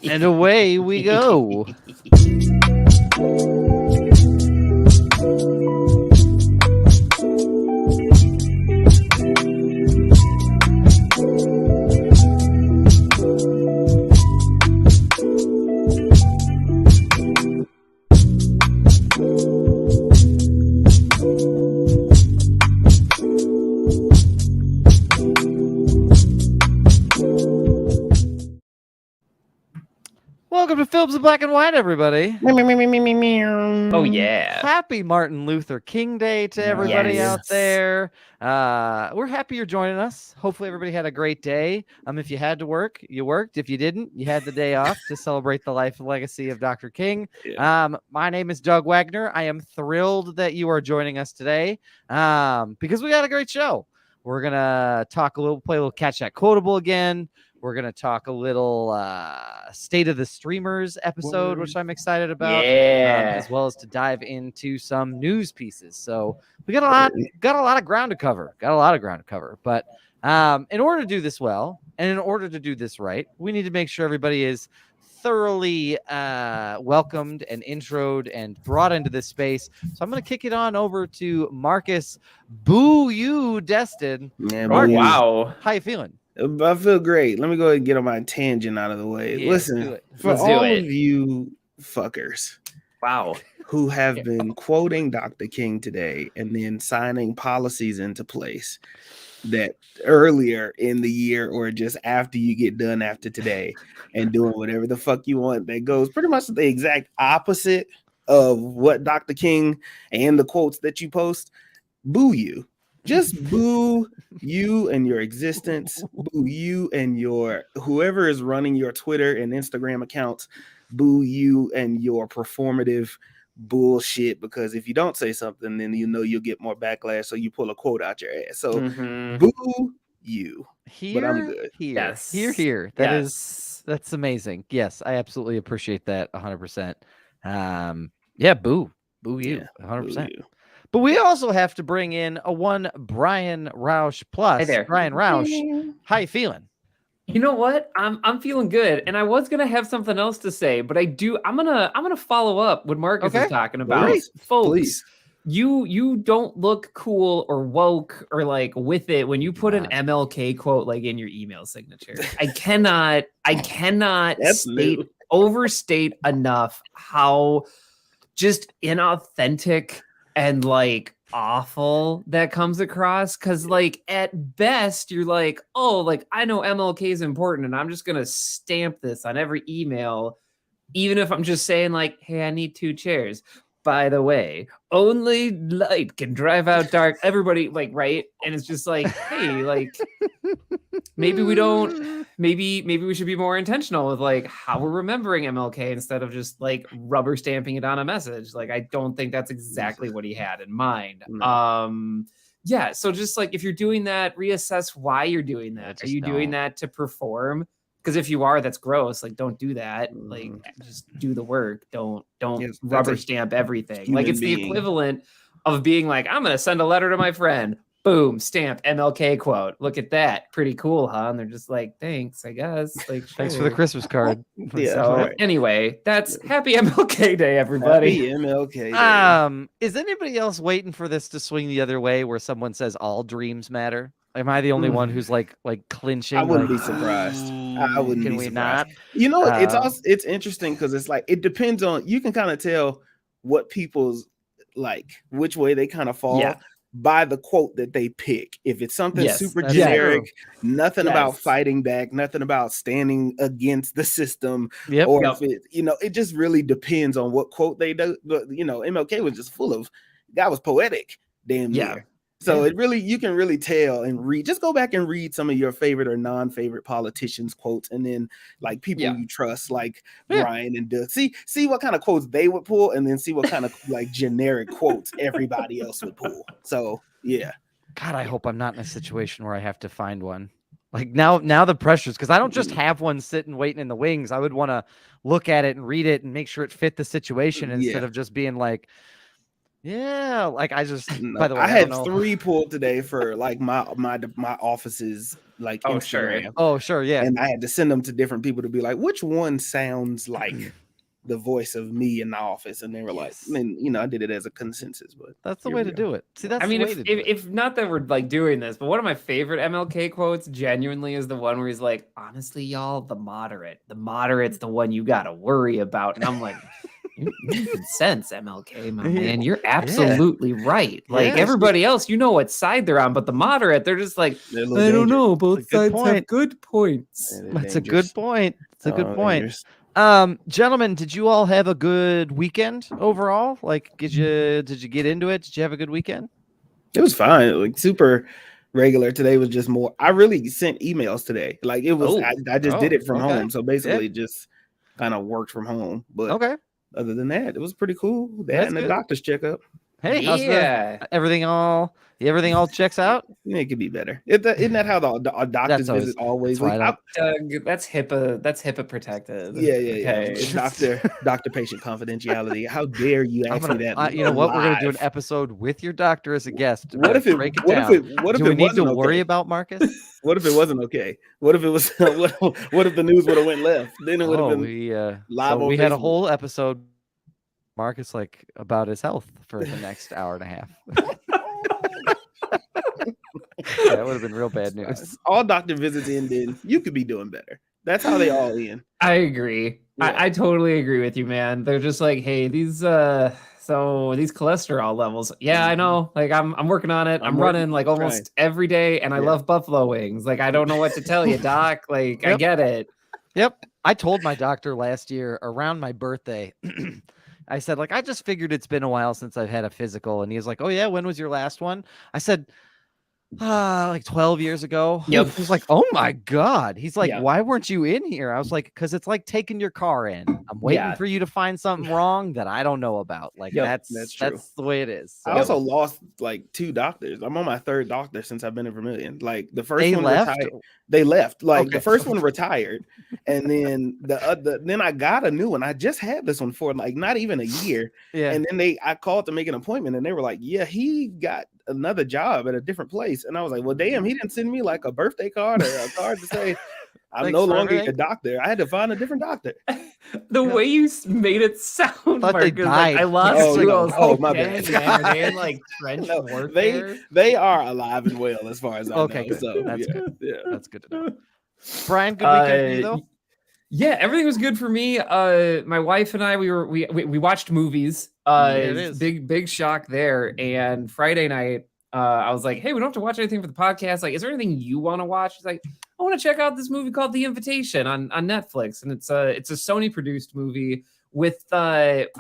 And away we go. Welcome to Films in Black and White, everybody. Oh yeah. Happy Martin Luther King Day to everybody out there. We're happy you're joining us. Hopefully everybody had a great day. If you had to work, you worked. If you didn't, you had the day off to celebrate the life and legacy of Dr. King. My name is Doug Wagner. I am thrilled that you are joining us today because we got a great show. We're going to talk a little, play a little Catch That Quotable again. We're going to talk a little State of the Streamers episode, which I'm excited about, as well as to dive into some news pieces. So we got a lot of ground to cover. But in order to do this well, and in order to do this right, we need to make sure everybody is thoroughly welcomed and introed and brought into this space. So I'm going to kick it on over to Marcus Boo You Destin. Yeah, wow. How you feeling? I feel great. Let me go ahead and get on my tangent out of the way. Yeah, Listen, for all of you fuckers who have been quoting Dr. King today and then signing policies into place that earlier in the year or just after you get done after today and doing whatever the fuck you want that goes pretty much the exact opposite of what Dr. King and the quotes that you post, boo you. Just boo you and your existence, boo you and your whoever is running your Twitter and Instagram accounts, boo you and your performative bullshit, because if you don't say something, then you know you'll get more backlash, so you pull a quote out your ass. So boo you. But I'm good. Here. That's amazing. Yes, I absolutely appreciate that 100%. Boo you 100%. But we also have to bring in a one Brian Roush plus. Hey there. Brian Roush, how you feeling? You know what? I'm feeling good, and I was gonna have something else to say, but I'm gonna follow up what Marcus is talking about. Please. Folks, Please. You don't look cool or woke or like with it when you put an MLK quote like in your email signature. I cannot overstate enough how just inauthentic and like awful that comes across, because like at best you're like, oh, like I know MLK is important and I'm just gonna stamp this on every email, even if I'm just saying like, hey, I need 2 chairs. By the way, only light can drive out dark. Everybody like, right? And it's just like, hey, like maybe we should be more intentional with like how we're remembering MLK instead of just like rubber stamping it on a message. Like I don't think that's exactly what he had in mind. So just like if you're doing that, reassess why you're doing that. Are you doing that to perform? Because if you are, that's gross. Like, don't do that. Like, just do the work. Don't rubber stamp everything. Like, it's the equivalent of being like, I'm gonna send a letter to my friend. Boom, stamp MLK quote. Look at that, pretty cool, huh? And they're just like, thanks, I guess. Like, thanks for the Christmas card. Anyway, that's happy MLK Day, everybody. Happy MLK Day. Is anybody else waiting for this to swing the other way, where someone says all dreams matter? Am I the only one who's like clinching? I wouldn't be surprised. I wouldn't be surprised. We not? You know, it's interesting because it's like it depends on. You can kind of tell what people's like which way they kind of fall by the quote that they pick. If it's something super generic, nothing about fighting back, nothing about standing against the system, or if it, it just really depends on what quote they do. But MLK was just full of. That was poetic, damn near. So it really, you can really tell and read. Just go back and read some of your favorite or non-favorite politicians' quotes, and then like people you trust, like Brian and Doug. See what kind of quotes they would pull, and then see what kind of like generic quotes everybody else would pull. So God, I hope I'm not in a situation where I have to find one. Like now the pressures, because I don't just have one sitting waiting in the wings. I would want to look at it and read it and make sure it fit the situation instead of just being like. Yeah, like I just. By the way, I had 3 pulled today for like my office's like Oh, Instagram. sure. Oh, sure, yeah. And I had to send them to different people to be like, which one sounds like the voice of me in the office? And they were like, Yes. and you know, I did it as a consensus, but That's the way to do it. See, that's I mean, the way to do it. if not that we're like doing this, but one of my favorite MLK quotes genuinely is the one where he's like, honestly, y'all, the moderate's the one you got to worry about. And I'm like, you're making sense, MLK, my man. You're absolutely right. Like everybody else, you know what side they're on, but the moderate, they're just like, I don't know. Both sides have good points. That's a good point. It's a good point. Dangerous. Gentlemen, did you all have a good weekend overall? Like, did you get into it? Did you have a good weekend? It was fine. Like super regular. Today was just more. I really sent emails today. Like it was. I just did it from home. So basically, just kind of worked from home. But other than that, it was pretty cool. That and the doctor's checkup. Hey, how's everything all checks out? Yeah, it could be better. Isn't that how the doctor's visit always? Doug, that's HIPAA protected. Yeah. It's doctor patient confidentiality. How dare you ask me that? You know what? We're gonna do an episode with your doctor as a guest. What if it? What if we it need to wasn't worry okay? about Marcus? What if it wasn't okay? What if it was? What if the news would have went left? Then it would have been live. So we had a whole episode. Marcus about his health for the next hour and a half. That would have been real bad news. All doctor visits ended. You could be doing better. That's how they all end. I agree. Yeah. I totally agree with you, man. They're just like, hey, these cholesterol levels. Yeah, I know. Like I'm working on it. I'm running like almost every day, and I love buffalo wings. Like I don't know what to tell you, doc. Like I get it. Yep. I told my doctor last year around my birthday. I said, I just figured it's been a while since I've had a physical. And he was like, oh, yeah, when was your last one? I said, 12 years ago. Yep. He was like, oh, my God. He's like, why weren't you in here? I was like, because it's like taking your car in. I'm waiting for you to find something wrong that I don't know about. Like, that's true. That's the way it is. So. I also lost 2 doctors. I'm on my 3rd doctor since I've been in Vermilion. Like the first one retired. They left. Like the first one retired. And then then I got a new one. I just had this one for not even a year. Yeah. And then I called to make an appointment and they were like, yeah, he got another job at a different place. And I was like, well, damn, he didn't send me a birthday card or a card to say I'm no longer a doctor. I had to find a different doctor. The way you made it sound, Marcus, I lost you. My bad. They're in trench warfare. They are alive and well as far as I know. Good. So that's good. Yeah. That's good to know. Brian, good weekend for you though? Yeah, everything was good for me. My wife and I, we watched movies. Big shock there. And Friday night, I was like, hey, we don't have to watch anything for the podcast. Like, is there anything you want to watch? She's like, I want to check out this movie called The Invitation on Netflix. And it's a Sony produced movie with the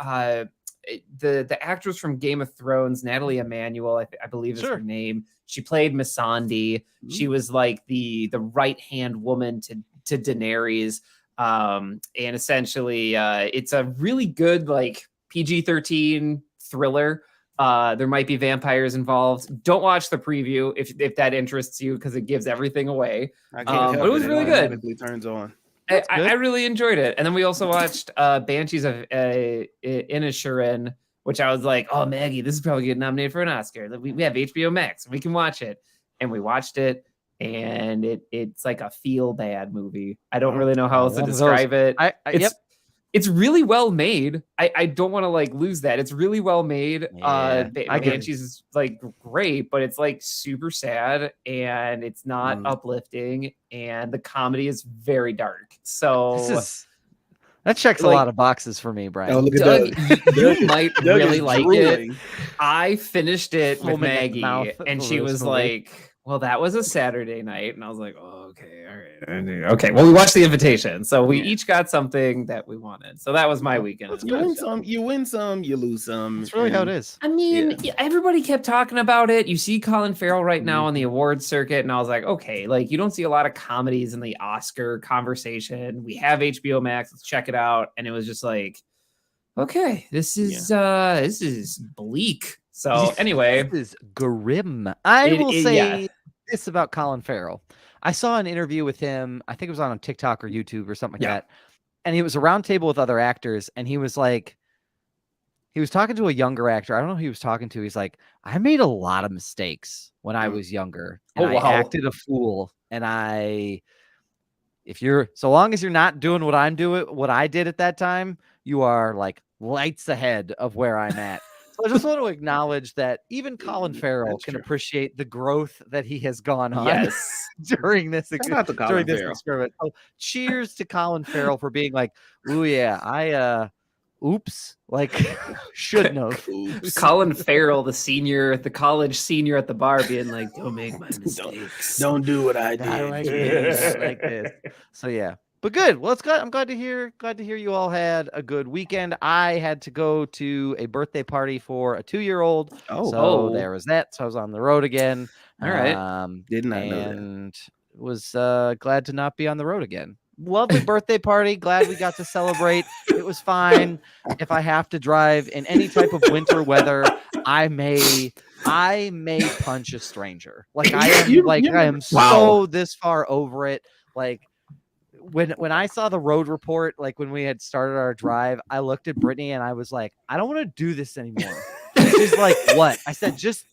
actress from Game of Thrones, Natalie Emmanuel, I believe is her name. She played Missandei. Mm-hmm. She was like the right-hand woman to Daenerys. And essentially it's a really good PG-13 thriller. There might be vampires involved. Don't watch the preview if that interests you because it gives everything away. But it was really good. Turns on. I really enjoyed it. And then we also watched Banshees of Inisherin, which I was like, oh, Maggie, this is probably getting nominated for an Oscar. We have HBO Max. We can watch it. And we watched it. And it's like a feel bad movie. I don't really know how else to describe it. It's really well made. I don't want to lose that. It's really well made. Yeah, Banshees is great, but it's super sad and it's not uplifting. And the comedy is very dark. So that checks a lot of boxes for me, Brian. Oh, look at Doug, you might really like it. I finished it with Maggie, and she was like, well, that was a Saturday night. And I was like, oh, okay, all right. Okay, well, we watched The Invitation. So we each got something that we wanted. So that was my weekend. You win some, you lose some. That's really how it is. I mean, everybody kept talking about it. You see Colin Farrell right now on the awards circuit. And I was like, okay, you don't see a lot of comedies in the Oscar conversation. We have HBO Max. Let's check it out. And it was just like, okay, this is bleak. So anyway, this is grim. I will say this about Colin Farrell. I saw an interview with him. I think it was on TikTok or YouTube or something like that. And he was a round table with other actors. And he was talking to a younger actor. I don't know who he was talking to. He's like, I made a lot of mistakes when I was younger. And I acted a fool And so long as you're not doing what I did at that time, you are like lights ahead of where I'm at. So I just want to acknowledge that even Colin Farrell can appreciate the growth that he has gone on during this experiment. So cheers to Colin Farrell for being like, "Ooh yeah, oops, like shouldn't have." Colin Farrell, the college senior at the bar, being like, "Don't make my mistakes. Don't do what I did. I like this. So yeah. But good. Well, I'm glad to hear you all had a good weekend. I had to go to a birthday party for a 2-year-old. So there was that. So I was on the road again. All right. Did not know that. And was glad to not be on the road again. Lovely birthday party. Glad we got to celebrate. It was fine. If I have to drive in any type of winter weather, I may punch a stranger. Like I am so this far over it. Like when I saw the road report, like when we had started our drive, I looked at Brittany and I was like, I don't want to do this anymore. She's like, what? I said, just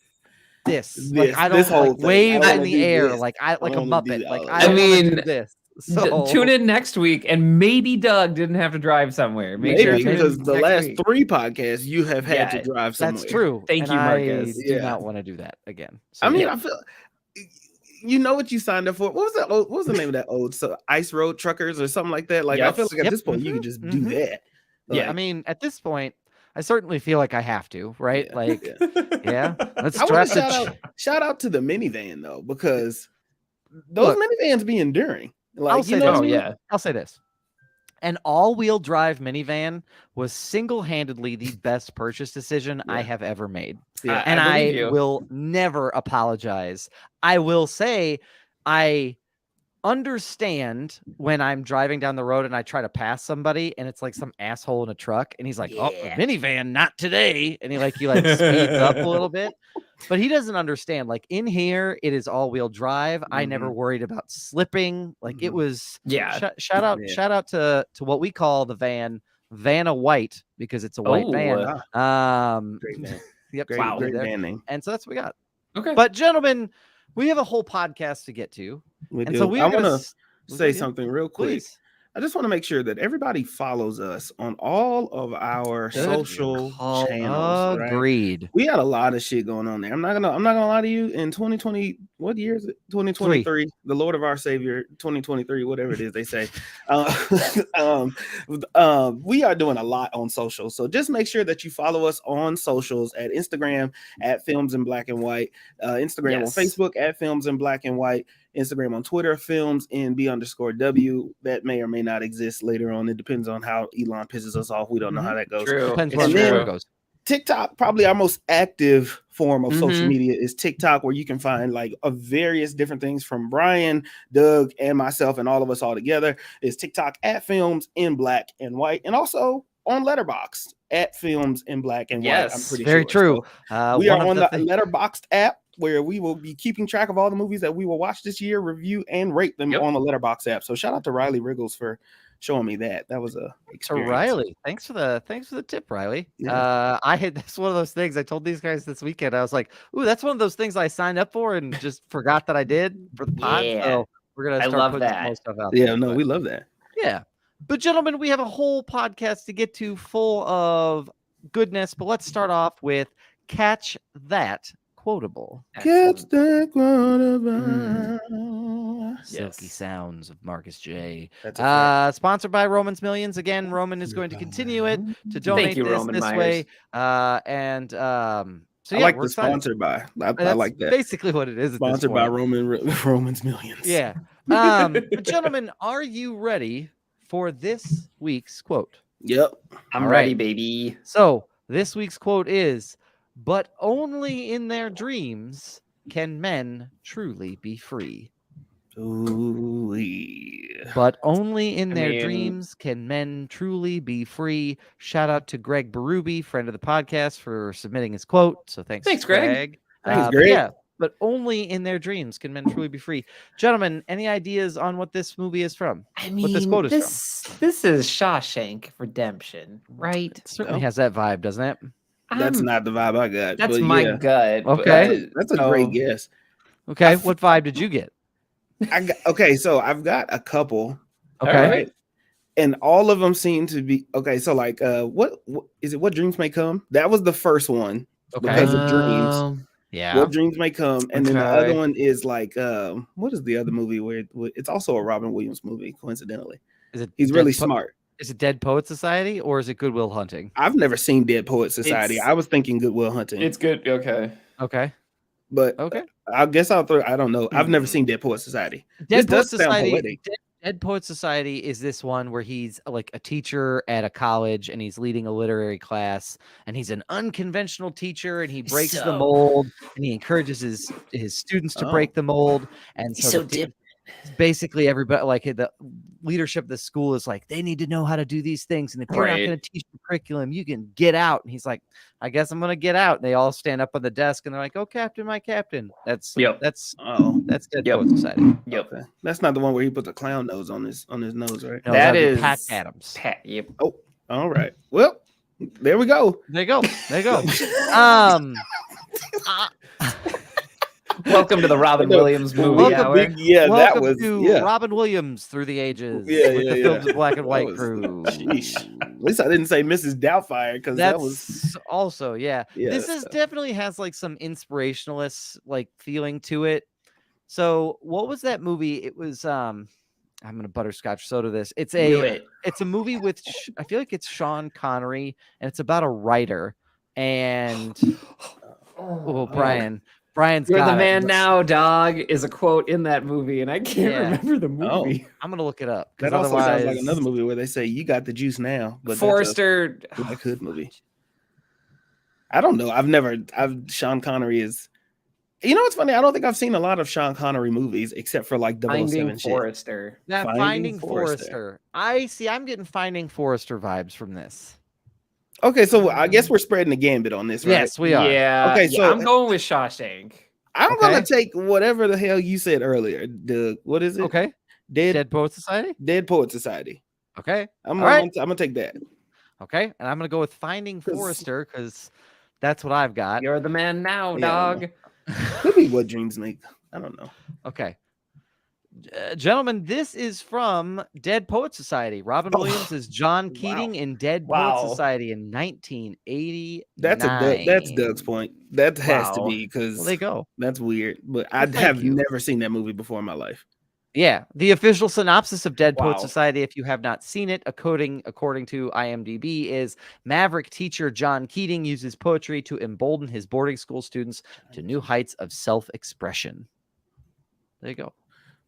this. Like I don't like wave in the air like a Muppet. Like I mean, do this. So tune in next week, and maybe Doug didn't have to drive somewhere. Maybe because the last 3 podcasts you have had to drive somewhere. That's true. Thank you, Marcus. I do not want to do that again. So, I mean, I feel you know what you signed up for. What was the name of that old Ice Road Truckers or something like that? Like I feel like at this point you can just do that. Like, I mean, at this point, I certainly feel like I have to, right? Like, let's shout out to the minivan though, because those minivans be enduring. Like, I'll say this. An all-wheel drive minivan was single-handedly the best purchase decision I have ever made. Yeah, and I will never apologize. I will say I understand when I'm driving down the road and I try to pass somebody and it's like some asshole in a truck and he's like, oh, a minivan, not today. And he speeds up a little bit. But he doesn't understand. Like in here, it is all-wheel drive. Mm-hmm. I never worried about slipping. Like it was. Shout out to what we call the Vanna White, because it's a white van. Great van. Yep. Great van name. And so that's what we got. Okay. But gentlemen, we have a whole podcast to get to. We do. So I want to say something real quick. Please. I just want to make sure that everybody follows us on all of our social channels. Agreed. Right? We had a lot of shit going on there. I'm not gonna lie to you. In 2020, what year is it? 2023. The Lord of our Savior, 2023, whatever it is they say. We are doing a lot on social. So just make sure that you follow us on socials at Instagram at Films in Black and White, Instagram on Facebook at Films in Black and White. Instagram on Twitter, films in B_W. That may or may not exist later on. It depends on how Elon pisses us off. We don't know how that goes. True. Depends on where it goes. TikTok, probably our most active form of social media is TikTok, where you can find like various different things from Brian, Doug, and myself, and all of us all together. Is TikTok at Films in Black and White, and also on Letterboxd at Films in Black and White. I'm pretty very true. So we are on the Letterboxd app, where we will be keeping track of all the movies that we will watch this year, review, and rate them on the Letterboxd app. So shout out to Riley Riggles for showing me that. That was a experience. Riley. Thanks for the tip, Riley. Yeah. That's one of those things I told these guys this weekend. I was like, ooh, that's one of those things I signed up for and just forgot that I did for the pod. Yeah. So we're gonna start putting some more stuff out there. We love that. Yeah. But gentlemen, we have a whole podcast to get to full of goodness. But let's start off with Catch That Quotable. Catch that quotable. Silky sounds of Marcus J. Sponsored by Roman's Millions. Again, Roman is going to continue it to donate this way. So I like the sponsored by. I like that. Basically what it is. Sponsored by Roman's Millions. Yeah. But gentlemen, are you ready for this week's quote? Yep. I'm ready, baby. So this week's quote is, "But only in their dreams can men truly be free." Ooh, yeah. But only in their dreams can men truly be free. Shout out to Greg Berube, friend of the podcast, for submitting his quote. So thanks Greg. Thanks, Greg. Yeah, but only in their dreams can men truly be free. Gentlemen, any ideas on what this movie is from? I mean, what this quote is from? This is Shawshank Redemption, right? It certainly has that vibe, doesn't it? That's not the vibe I got. That's my gut. Okay. That's a great guess. Okay, what vibe did you get? Okay, so I've got a couple. Okay. Right? And all of them seem to be okay. So like, what is it? What Dreams May Come? That was the first one because of dreams. Yeah. What Dreams May Come, and then the other Okay. one is like, what is the other movie where it's also a Robin Williams movie? Coincidentally, Is it he's really smart. Is it Dead Poet Society or is it Good Will Hunting? I've never seen Dead Poet Society. It's- I was thinking Good Will Hunting. It's good. Okay. Okay. But Okay. I guess I'll throw. I don't know. I've never Hmm. seen Dead Poet Society. Dead This Poet does sound Society. poetic. Dead Poet Society is this one where he's like a teacher at a college and he's leading a literary class and he's an unconventional teacher and he breaks the mold and he encourages his students to break the mold. And so, basically everybody, like the leadership of the school is like, they need to know how to do these things. And if you're not going to teach the curriculum, you can get out. And he's like, I guess I'm going to get out. And they all stand up on the desk and they're like, oh, Captain, my Captain. That's Dead Poet Society. Yep. Okay. That's not the one where he put the clown nose on his nose, right? No, That that'd be is Pat Adams. Yep. Oh, all right. Well, there we go. There you go. Welcome to the Robin Williams movie hour. That was Robin Williams through the ages. Yeah, with the films of black and white was, crew. Sheesh. At least I didn't say Mrs. Doubtfire because that was also this is definitely has like some inspirationalist like feeling to it. So what was that movie? It was I'm gonna butterscotch soda this. It's a movie with I feel like it's Sean Connery and it's about a writer and Brian's You're got the man it. now, dog, is a quote in that movie, and I can't remember the movie. I'm gonna look it up. That also sounds like another movie where they say you got the juice now. But Forrester, that's a good movie. I don't know. Sean Connery is. You know what's funny? I don't think I've seen a lot of Sean Connery movies except for like Finding 007 Forrester. That Finding Forrester. I'm getting Finding Forrester vibes from this. Okay, so I guess we're spreading the gambit on this, right? Yes, we are. Yeah. Okay, so I'm going with Shawshank. I'm gonna take whatever the hell you said earlier. What is it? Okay. Dead Poet Society? Dead Poet Society. Okay. I'm gonna take that. Okay. And I'm gonna go with Finding Forrester because that's what I've got. You're the man now, dog. Could be What Dreams Make. I don't know. Okay. Gentlemen, this is from Dead Poet Society. Robin Williams is John Keating in Dead Poet Society in 1980. That's Doug's point. That has to be because they go. That's weird, but I have never seen that movie before in my life. Yeah, the official synopsis of Dead Poet Society, if you have not seen it, according to IMDb, is Maverick teacher John Keating uses poetry to embolden his boarding school students to new heights of self-expression. There you go.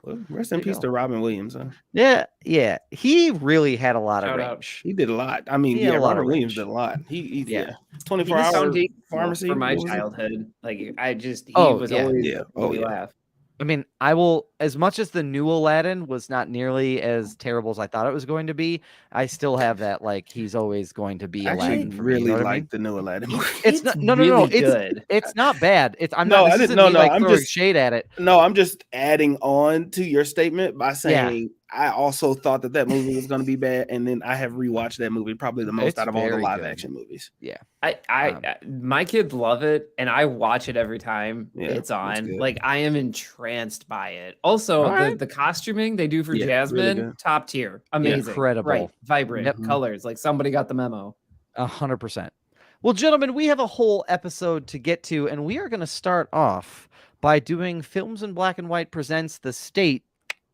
Well, rest in peace to Robin Williams. Huh? Yeah. He really had a lot of range. He did a lot. I mean, Robin Williams did a lot. He 24-hour pharmacy for my childhood. Like he was always we laugh. I mean, I will, as much as the new Aladdin was not nearly as terrible as I thought it was going to be, I still have that, like, he's always going to be Aladdin. I really like the new Aladdin movie. It's not, no. It's not bad. I'm throwing shade at it. No, I'm just adding on to your statement by saying I also thought that movie was going to be bad, and then I have rewatched that movie probably the most out of all the live action movies. Yeah, my kids love it, and I watch it every time it's on. Like I am entranced by it. Also, the costuming they do for Jasmine, really top tier, amazing, incredible, right? Vibrant colors. Like somebody got the memo. 100%. Well, gentlemen, we have a whole episode to get to, and we are going to start off by doing Films in Black and White presents the state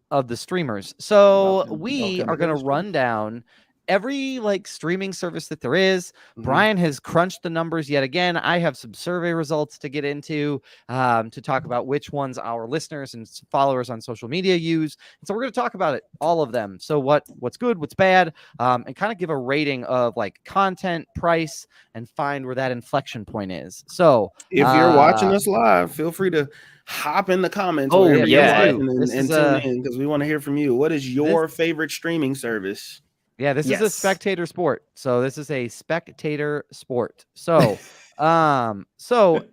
of the streamers. So we are going to run down every streaming service that there is. Brian has crunched the numbers yet again. I have some survey results to get into to talk about which ones our listeners and followers on social media use. And so we're going to talk about it, all of them. So what's good, what's bad, and kind of give a rating of content, price, and find where that inflection point is. So if you're watching us live, feel free to hop in the comments. And tune in because we want to hear from you. What is your favorite streaming service? Yeah, this is a spectator sport. So this is a spectator sport. So,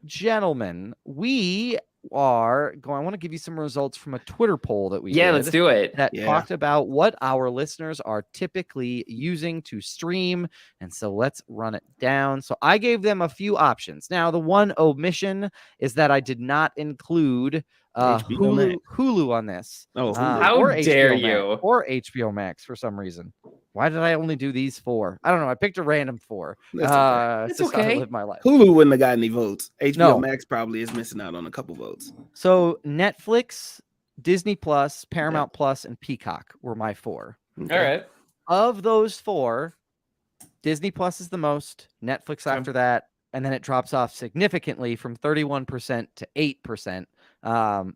gentlemen, we are going, I want to give you some results from a Twitter poll that we did. Let's do it. That talked about what our listeners are typically using to stream. And so let's run it down. So I gave them a few options. Now, the one omission is that I did not include Hulu on this. Oh, how dare you? Or HBO Max for some reason. Why did I only do these 4? I don't know. I picked a random 4. It's okay. To live my life. Hulu wouldn't have got any votes. HBO Max probably is missing out on a couple votes. So Netflix, Disney Plus, Paramount Plus, and Peacock were my 4. Okay. All right. Of those 4, Disney Plus is the most, Netflix after that, and then it drops off significantly from 31% to 8%.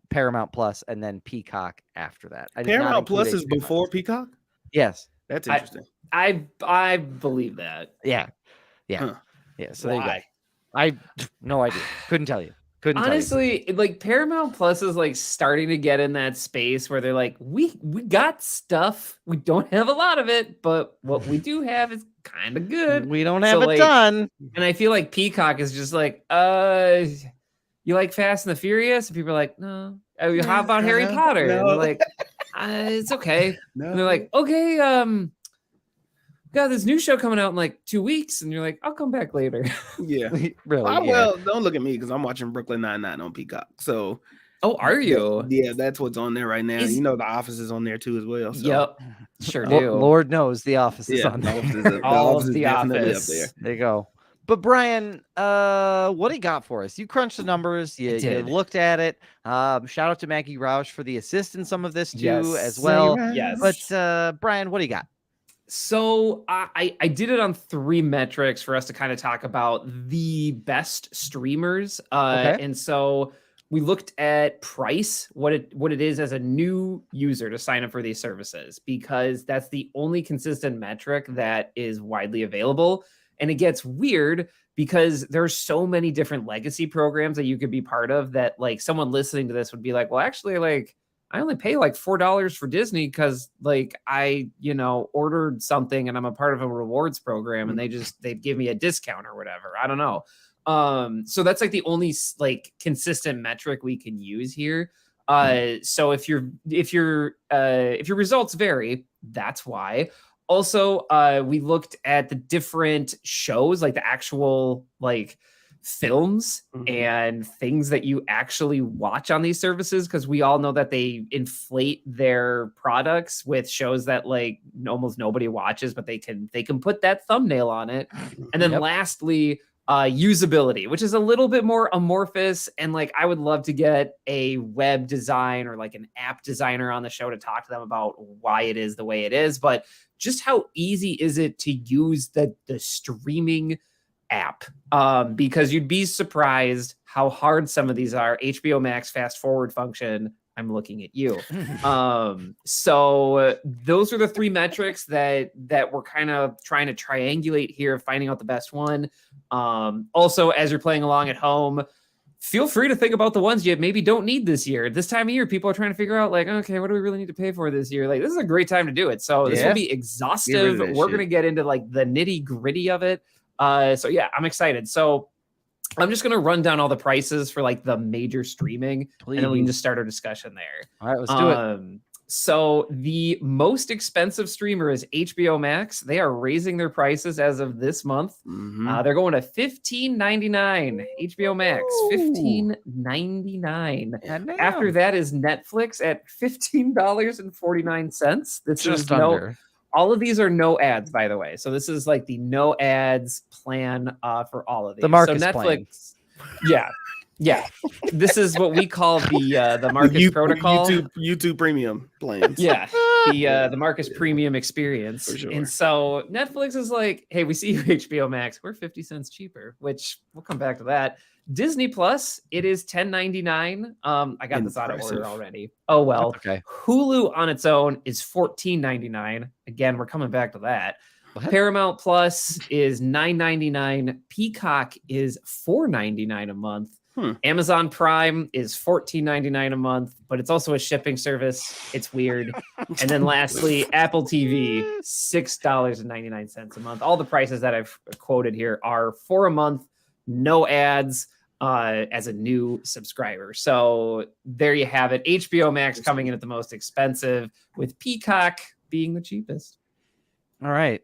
Paramount Plus, and then Peacock after that. Paramount Plus is before Peacock? Yes. That's interesting. I believe that. Yeah. Huh. Yeah. So why? I no idea. Couldn't tell you. Honestly, like Paramount Plus is like starting to get in that space where they're like, we got stuff. We don't have a lot of it, but what we do have is kind of good. We don't have a ton. And I feel like Peacock is just like, you like Fast and the Furious? And people are like, no. How about Harry Potter? No. And they're like, it's okay. No. And they're like, okay, got this new show coming out in like 2 weeks. And you're like, I'll come back later. Yeah. Really? Well, don't look at me because I'm watching Brooklyn Nine-Nine on Peacock. So. Oh, are you? Yeah, that's what's on there right now. You know, The Office is on there too as well. So. Yep. Sure do. Lord knows The Office is on there. The Office is definitely up there. There you go. But Brian, what do you got for us? You crunched the numbers. You looked at it. Shout out to Maggie Roush for the assist in some of this too, as well. Yes. But Brian, what do you got? So I did it on 3 metrics for us to kind of talk about the best streamers. And so we looked at price, what it is as a new user to sign up for these services, because that's the only consistent metric that is widely available. And it gets weird because there's so many different legacy programs that you could be part of that like someone listening to this would be like, well, actually, like I only pay like $4 for Disney because like I, ordered something and I'm a part of a rewards program and they'd give me a discount or whatever. I don't know. So that's like the only like consistent metric we can use here. So if your results vary, that's why. Also, we looked at the different shows, like the actual like films and things that you actually watch on these services, because we all know that they inflate their products with shows that like almost nobody watches, but they can put that thumbnail on it. And then lastly, usability, which is a little bit more amorphous, and like I would love to get a web design or like an app designer on the show to talk to them about why it is the way it is, but just how easy is it to use the streaming app, because you'd be surprised how hard some of these are. HBO Max fast forward function, I'm looking at you. So those are the 3 metrics that we're kind of trying to triangulate here, finding out the best one. Also, as you're playing along at home, feel free to think about the ones you maybe don't need this year. This time of year, people are trying to figure out like, okay, what do we really need to pay for this year? Like, this is a great time to do it. So this will be exhaustive. We're going to get into like the nitty gritty of it. So yeah, I'm excited. So I'm just going to run down all the prices for like the major streaming, and then we can just start our discussion there. All right, let's do it. So the most expensive streamer is HBO Max. They are raising their prices as of this month. They're going to $15.99. HBO Max, $15.99. After that is Netflix at $15.49. This just is under. All of these are no ads, by the way. So this is like the no ads plan for all of these. The Marcus Netflix, plan. Yeah. This is what we call the Marcus protocol. YouTube premium plans. Yeah. The Marcus premium experience. For sure. And so Netflix is like, hey, we see you HBO Max. We're 50 cents cheaper, which we'll come back to that. Disney Plus, it is $10.99. I got this out of order already. Oh, well. Okay. Hulu on its own is $14.99. Again, we're coming back to that. What? Paramount Plus is $9.99. Peacock is $4.99 a month. Amazon Prime is $14.99 a month, but it's also a shipping service. It's weird. And then lastly, Apple TV, $6.99 a month. All the prices that I've quoted here are for a month, no ads. as a new subscriber. So there you have it. HBO Max coming in at the most expensive, with Peacock being the cheapest. All right.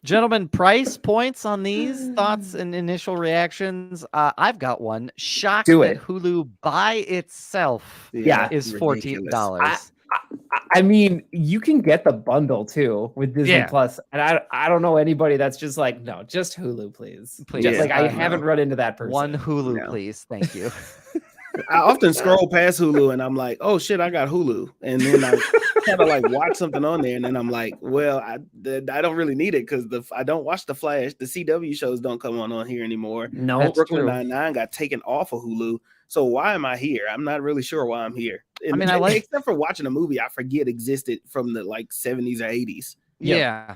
Gentlemen, price points on these, thoughts and initial reactions. I've got one. Shocked that Hulu by itself is $14. I mean, you can get the bundle too with Disney Plus, and I don't know anybody that's just like, no, just Hulu, please. Just, like I haven't run into that person. One Hulu, please. Thank you. I often scroll past Hulu and I'm like, oh shit, I got Hulu, and then I kind of like watch something on there, and then I'm like, well, I don't really need it because I don't watch the Flash. The CW shows don't come on here anymore. No, Brooklyn Nine-Nine got taken off of Hulu. So why am I here? I'm not really sure why I'm here. And I mean, except for watching a movie I forget existed from the like 70s or 80s. Yeah.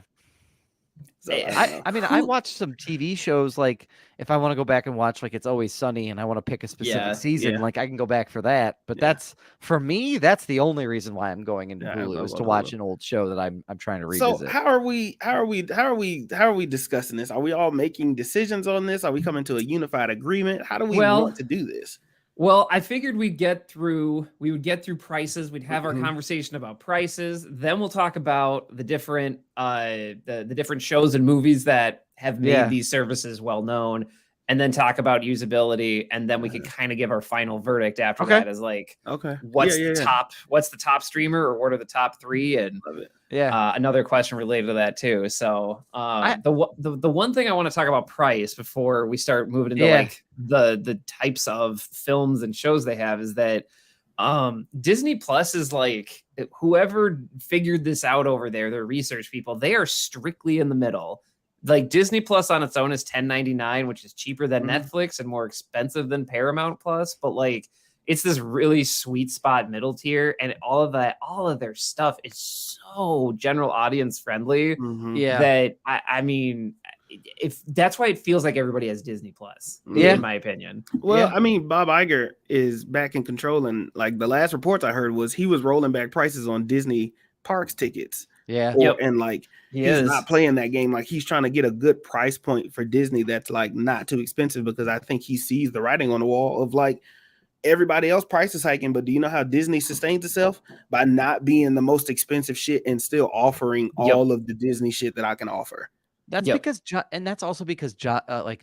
So, I mean, I watch some TV shows, like if I want to go back and watch like It's Always Sunny and I want to pick a specific season, like I can go back for that. But that's, for me, that's the only reason why I'm going into Hulu, is to watch an old show that I'm trying to revisit. So how are we discussing this? Are we all making decisions on this? Are we coming to a unified agreement? How do we want to do this? Well, I figured we would get through prices. We'd have our conversation about prices. Then we'll talk about the different the different shows and movies that have made these services well known, and then talk about usability. And then we could kind of give our final verdict after that, as like, what's the top streamer, or what are the top three? And another question related to that too. So the one thing I want to talk about price before we start moving into like the types of films and shows they have is that Disney Plus is like, whoever figured this out over there, their research people, they are strictly in the middle. Like Disney Plus on its own is $10.99, which is cheaper than Netflix and more expensive than Paramount Plus, but like it's this really sweet spot middle tier, and all of their stuff is so general audience friendly that I mean, if that's why it feels like everybody has Disney Plus, in my opinion. Well, I mean, Bob Iger is back in control, and like the last reports I heard was he was rolling back prices on Disney parks tickets. And like he's not playing that game. Like he's trying to get a good price point for Disney that's like not too expensive, because I think he sees the writing on the wall of like, everybody else price is hiking, but do you know how Disney sustains itself? By not being the most expensive shit and still offering all of the Disney shit that I can offer. That's because, and that's also because Chapek,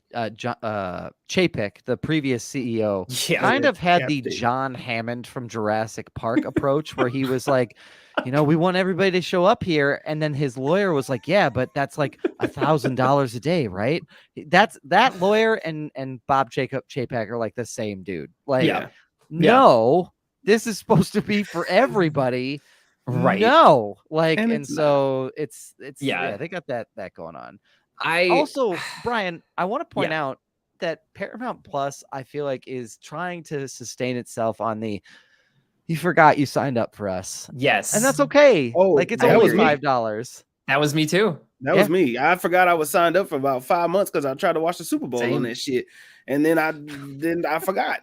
the previous CEO, kind of had the John Hammond from Jurassic Park approach, where he was like, you know, we want everybody to show up here, and then his lawyer was like, yeah, but that's like $1,000 a day, right? That lawyer and Bob Chapek are like the same dude. Like, no, this is supposed to be for everybody. Right. No, like, and so it's they got that going on. Also, Brian, I want to point out that Paramount Plus, I feel like, is trying to sustain itself on the, you forgot you signed up for us. Yes. And that's okay. Oh, like it's only $5. That was me too. That was me. I forgot I was signed up for about 5 months because I tried to watch the Super Bowl on that shit. And then I forgot.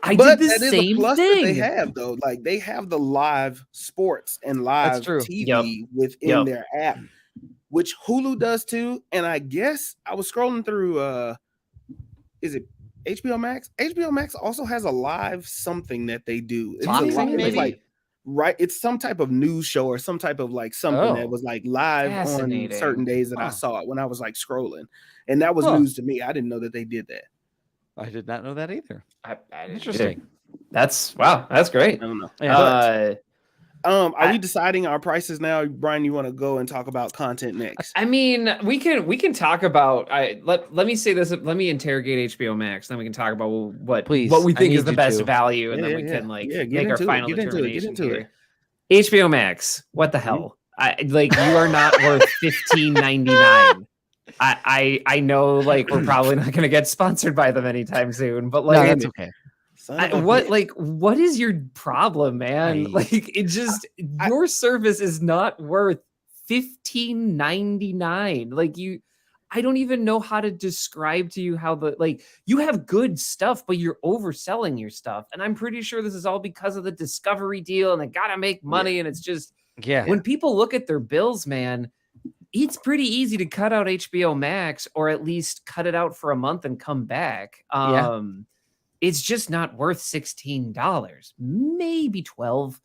I did the same thing. That they have though. Like they have the live sports and live TV within their app, which Hulu does too. And I guess I was scrolling through is it HBO Max? HBO Max also has a live something that they do. It's it's some type of news show or some type of like something that was like live on certain days that I saw it when I was like scrolling. And that was news to me. I didn't know that they did that. I did not know that either. Interesting. That's great. I don't know. Are we deciding our prices now? Brian, you want to go and talk about content next? I mean, we can talk about. Let me say this. Let me interrogate HBO Max. Then we can talk about what we think is the best value, and then we can make our final determination here. HBO Max, what the hell? You are not worth $15.99. I know, like, we're probably not going to get sponsored by them anytime soon, but like, no, that's okay. What is your problem, man? Your service is not worth $15.99. Like I don't even know how to describe to you how you have good stuff, but you're overselling your stuff. And I'm pretty sure this is all because of the Discovery deal, and they got to make money. And it's just, when people look at their bills, man, it's pretty easy to cut out HBO Max, or at least cut it out for a month and come back. It's just not worth $16, maybe 12.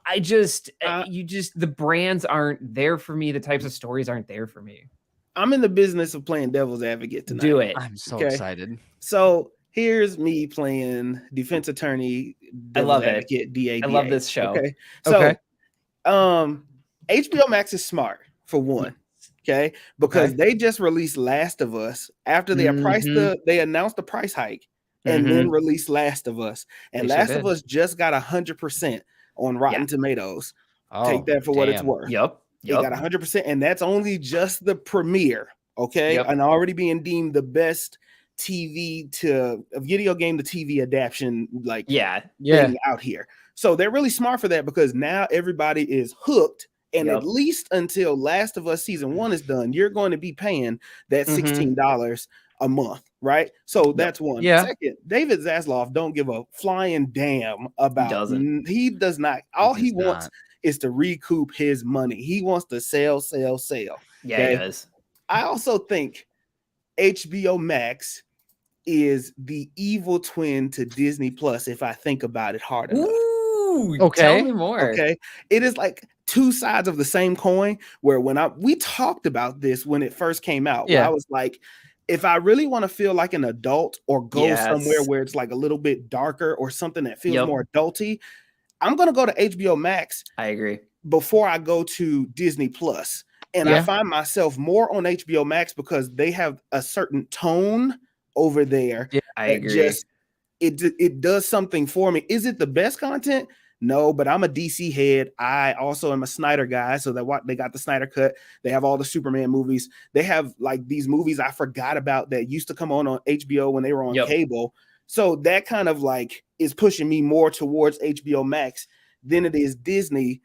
I just, the brands aren't there for me. The types of stories aren't there for me. I'm in the business of playing devil's advocate tonight. Do it. I'm so excited. So here's me playing defense attorney, devil's advocate, DADA. I love this show. Okay. So, HBO Max is smart for one. Okay. Because they just released Last of Us after they they announced the price hike and then released Last of Us. And Last of Us just got 100% on Rotten Tomatoes. Take that for what it's worth. Yep. It got 100%, and that's only just the premiere, okay? And already being deemed the best TV to a video game to TV adaptation, like thing out here. So they're really smart for that because now everybody is hooked, and at least until Last of Us season 1 is done, you're going to be paying that $16 a month, right? So that's one. Second, David Zaslav don't give a flying damn about. He does not. All he wants is to recoup his money. He wants to sell. Yeah, he does. I also think HBO Max is the evil twin to Disney Plus, if I think about it hard enough. Ooh, tell me more. Okay. It is like two sides of the same coin, where we talked about this when it first came out. Where I was like, if I really want to feel like an adult or go somewhere where it's like a little bit darker or something that feels more adulty, I'm going to go to HBO Max. I agree. Before I go to Disney Plus. And I find myself more on HBO Max because they have a certain tone over there. Yeah, I agree. It does something for me. Is it the best content? No, but I'm a DC head. I also am a Snyder guy. So they got the Snyder cut. They have all the Superman movies. They have like these movies I forgot about that used to come on HBO when they were on cable. So that kind of like is pushing me more towards HBO Max than it is Disney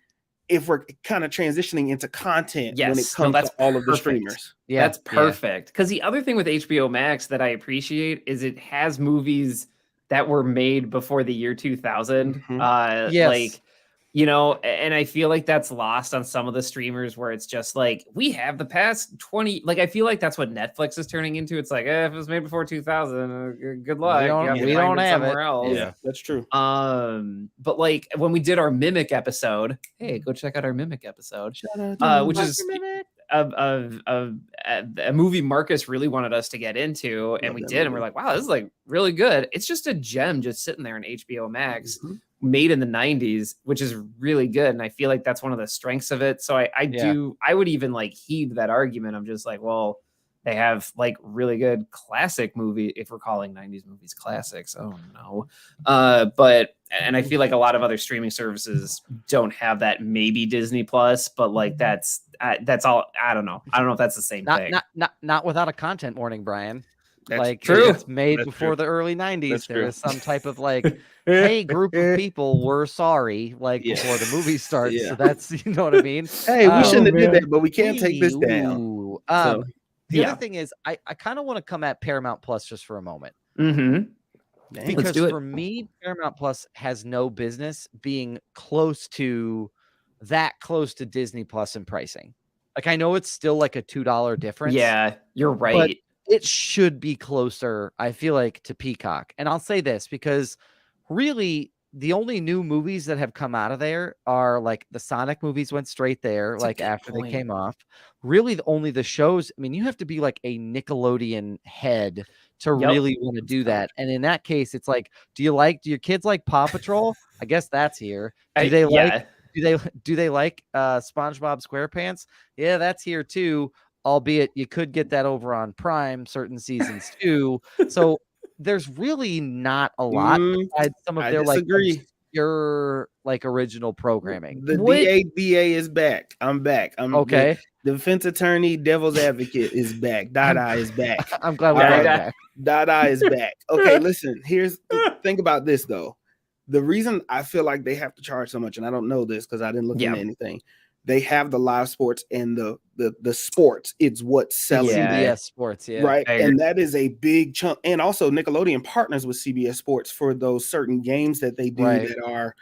if we're kind of transitioning into content when it comes to all of the streamers. Yeah, that's perfect. Because the other thing with HBO Max that I appreciate is it has movies that were made before the year 2000. Like, you know, and I feel like that's lost on some of the streamers where it's just like, we have the past 20, like, I feel like that's what Netflix is turning into. It's like, if it was made before 2000, good luck. We don't have it. Else. Yeah, that's true. But like when we did our Mimic episode, hey, go check out our Mimic episode, which is a movie Marcus really wanted us to get into, and we did, and we're like, wow, this is like really good. It's just a gem just sitting there on HBO Max, made in the 90s, which is really good, and I feel like that's one of the strengths of it. So I would even like heed that argument. I'm just like, well, they have like really good classic movie, if we're calling 90s movies classics. Oh no. And I feel like a lot of other streaming services don't have that. Maybe Disney Plus, but like that's all. I don't know if that's the same thing. Not without a content warning, Brian. That's like true. It's made before the early 90s. There was some type of like, hey, group of people, we're sorry, like before the movie starts. So that's, you know what I mean? Hey, we shouldn't have did that, but we can't take this down. The other thing is, I kind of want to come at Paramount Plus just for a moment. Because for me, Paramount Plus has no business being close to Disney Plus in pricing. Like, I know it's still like a $2 difference. Yeah, you're right. But it should be closer, I feel like, to Peacock. And I'll say this because really the only new movies that have come out of there are like the Sonic movies went straight there. That's like after they came off. Really only the shows. I mean, you have to be like a Nickelodeon head to really want to do that. And in that case, it's like, do your kids like Paw Patrol? I guess that's here. Do they like SpongeBob SquarePants? Yeah, that's here too. Albeit you could get that over on Prime, certain seasons too. So there's really not a lot besides some of their like obscure like original programming. The DADA is back. I'm back. I'm okay. The defense attorney, devil's advocate is back. Dada is back. I'm glad we're back. Dada is back. Okay, listen. Think about this though. The reason I feel like they have to charge so much, and I don't know this because I didn't look into anything. They have the live sports and the sports. It's what's selling. CBS Sports, right. And that is a big chunk. And also Nickelodeon partners with CBS Sports for those certain games that they do that are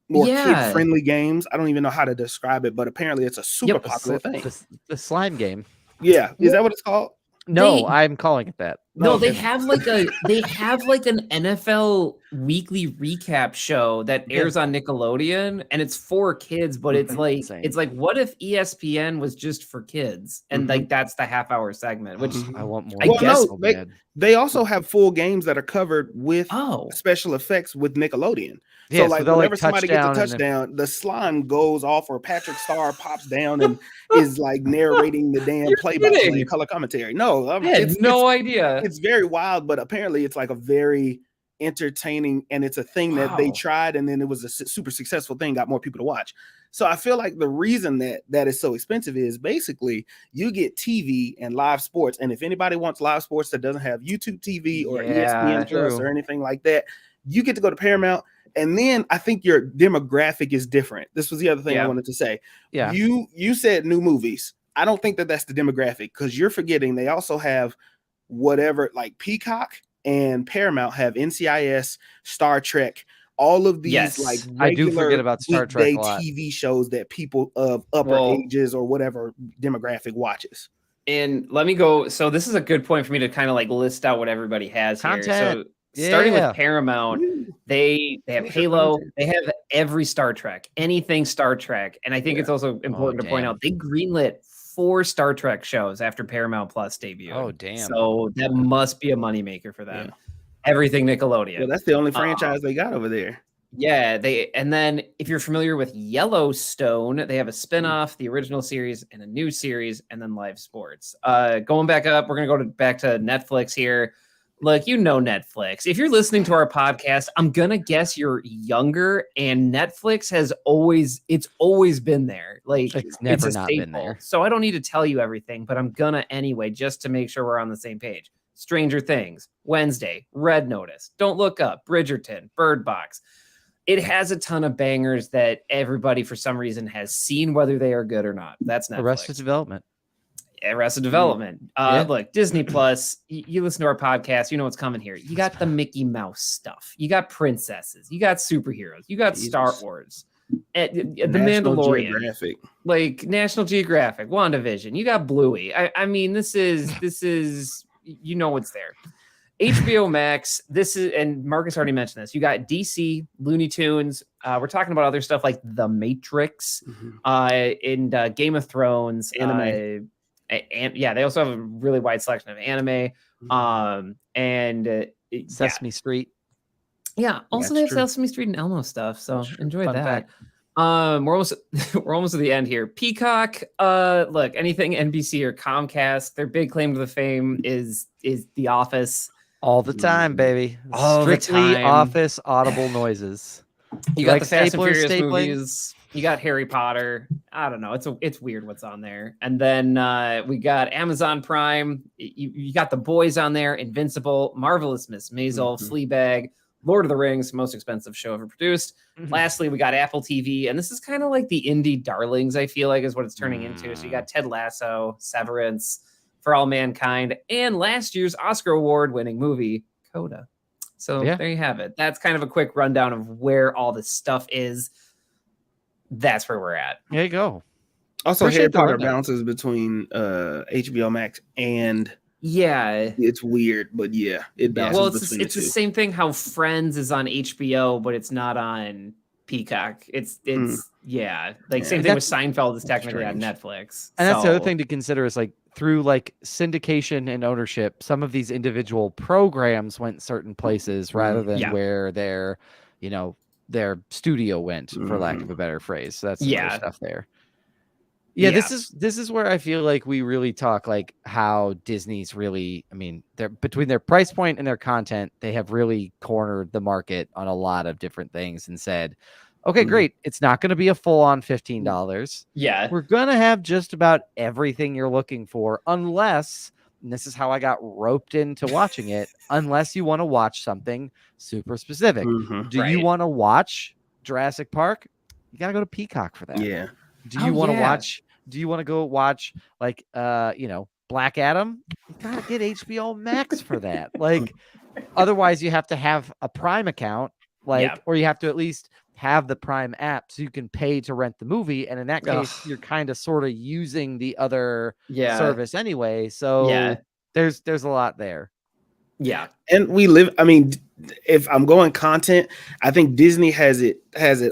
more kid-friendly games. I don't even know how to describe it, but apparently it's a super popular thing. The slime game. Yeah, is that what it's called? No, I'm calling it that. No, they have like an NFL weekly recap show that airs on Nickelodeon, and it's for kids, but it's like what if ESPN was just for kids, and like that's the half-hour segment, which I want more. I guess they also have full games that are covered with special effects with Nickelodeon. So like whenever somebody gets a touchdown, the slime goes off, or Patrick Starr pops down and is like narrating the damn play-by-play color commentary. No, I had no idea. It's very wild, but apparently it's like a very entertaining, and it's a thing that they tried, and then it was a super successful thing, got more people to watch. So I feel like the reason that is so expensive is basically you get TV and live sports, and if anybody wants live sports that doesn't have YouTube TV or ESPN Plus or anything like that, you get to go to Paramount. And then I think your demographic is different. This was the other thing I wanted to say. Yeah, you said new movies. I don't think that's the demographic, because you're forgetting they also have whatever, like Peacock and Paramount have NCIS, Star Trek, all of these like I do forget about Star Trek a lot. TV shows that people of upper ages or whatever demographic watches. And let me go. So this is a good point for me to kind of like list out what everybody has here. So starting with Paramount, they have Halo, they have every Star Trek, anything Star Trek. And I think it's also important to point out they greenlit 4 Star Trek shows after Paramount Plus debuted. Oh, damn. So that must be a moneymaker for them. Everything Nickelodeon. Yeah, that's the only franchise they got over there. Yeah, and then if you're familiar with Yellowstone, they have a spinoff, the original series, and a new series, and then live sports. Going back up, we're gonna go back to Netflix here. Look, you know Netflix. If you're listening to our podcast, I'm gonna guess you're younger, and Netflix has always been there. Like it's never a not staple. Been there. So I don't need to tell you everything, but I'm gonna anyway, just to make sure we're on the same page. Stranger Things, Wednesday, Red Notice, Don't Look Up, Bridgerton, Bird Box. It has a ton of bangers that everybody for some reason has seen, whether they are good or not. That's Netflix. Arrested Development. Arrested Development. Look, Disney Plus, you listen to our podcast, you know what's coming here. You got the Mickey Mouse stuff. You got princesses. You got superheroes. You got Star Wars. The Mandalorian. Geographic. Like National Geographic, WandaVision. You got Bluey. I mean, this is you know what's there. HBO Max, and Marcus already mentioned this. You got DC, Looney Tunes. We're talking about other stuff like The Matrix, in Game of Thrones, anime. And they also have a really wide selection of anime, and Sesame Street. Yeah, also they have Sesame Street and Elmo stuff. So enjoy that. Fact. We're almost at the end here. Peacock, look, anything NBC or Comcast, their big claim to the fame is The Office. All the time, baby. Strictly Office audible noises. You got the Fast and Furious movies. You got Harry Potter. I don't know. It's weird what's on there. And then we got Amazon Prime. You got The Boys on there. Invincible, Marvelous Miss Maisel, Fleabag, Lord of the Rings, most expensive show ever produced. Lastly, we got Apple TV, and this is kind of like the indie darlings, I feel like, is what it's turning into. So you got Ted Lasso, Severance, For All Mankind, and last year's Oscar award-winning movie, Coda. So there you have it. That's kind of a quick rundown of where all this stuff is. That's where we're at. There you go. Also, Harry Potter bounces between HBO Max and it's weird, but it bounces. Well, it's the same thing. How Friends is on HBO, but it's not on Peacock. It's same thing with Seinfeld is technically on Netflix. And that's the other thing to consider is like through like syndication and ownership, some of these individual programs went certain places rather than where their studio went, for lack of a better phrase. So that's some other stuff there. Yeah, this is where I feel like we really talk like how Disney's really, I mean, they're between their price point and their content, they have really cornered the market on a lot of different things and said, okay, great. It's not going to be a full on $15. Yeah. We're going to have just about everything you're looking for, unless, and this is how I got roped into watching it, unless you want to watch something super specific. Do you want to watch Jurassic Park? You got to go to Peacock for that. Yeah. Do you want to watch? Do you want to go watch like Black Adam? You gotta get HBO Max for that. Like, otherwise you have to have a Prime account, or you have to at least have the Prime app so you can pay to rent the movie. And in that case, you're kind of sort of using the other service anyway. So there's a lot there. Yeah. And I mean, if I'm going content, I think Disney has it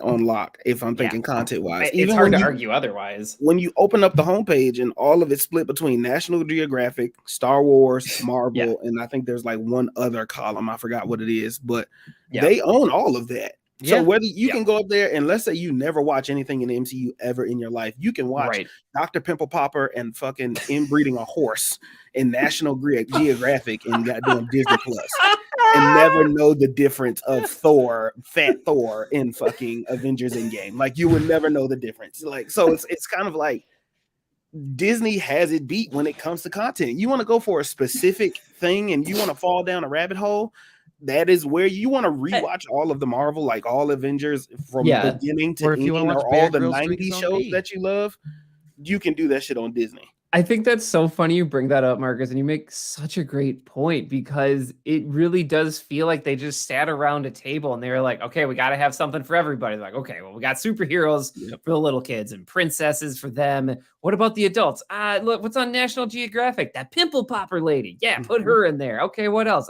on lock. If I'm thinking content wise, it's hard to argue otherwise. When you open up the homepage and all of it split between National Geographic, Star Wars, Marvel, and I think there's like one other column. I forgot what it is, but they own all of that. So whether you can go up there and let's say you never watch anything in the MCU ever in your life, you can watch Dr. Pimple Popper and fucking inbreeding a horse in National Geographic and goddamn Disney Plus, and never know the difference of Fat Thor in fucking Avengers Endgame. Like you would never know the difference. Like so, it's kind of like Disney has it beat when it comes to content. You want to go for a specific thing and you want to fall down a rabbit hole. That is where you want to rewatch all of the Marvel, like all Avengers from beginning to end, or all the 90s shows that you love. You can do that shit on Disney. I think that's so funny you bring that up, Marcus, and you make such a great point because it really does feel like they just sat around a table and they were like, okay, we got to have something for everybody. They're like, okay, well, we got superheroes for the little kids and princesses for them. What about the adults? Look, what's on National Geographic? That pimple popper lady. Yeah, put her in there. Okay, what else?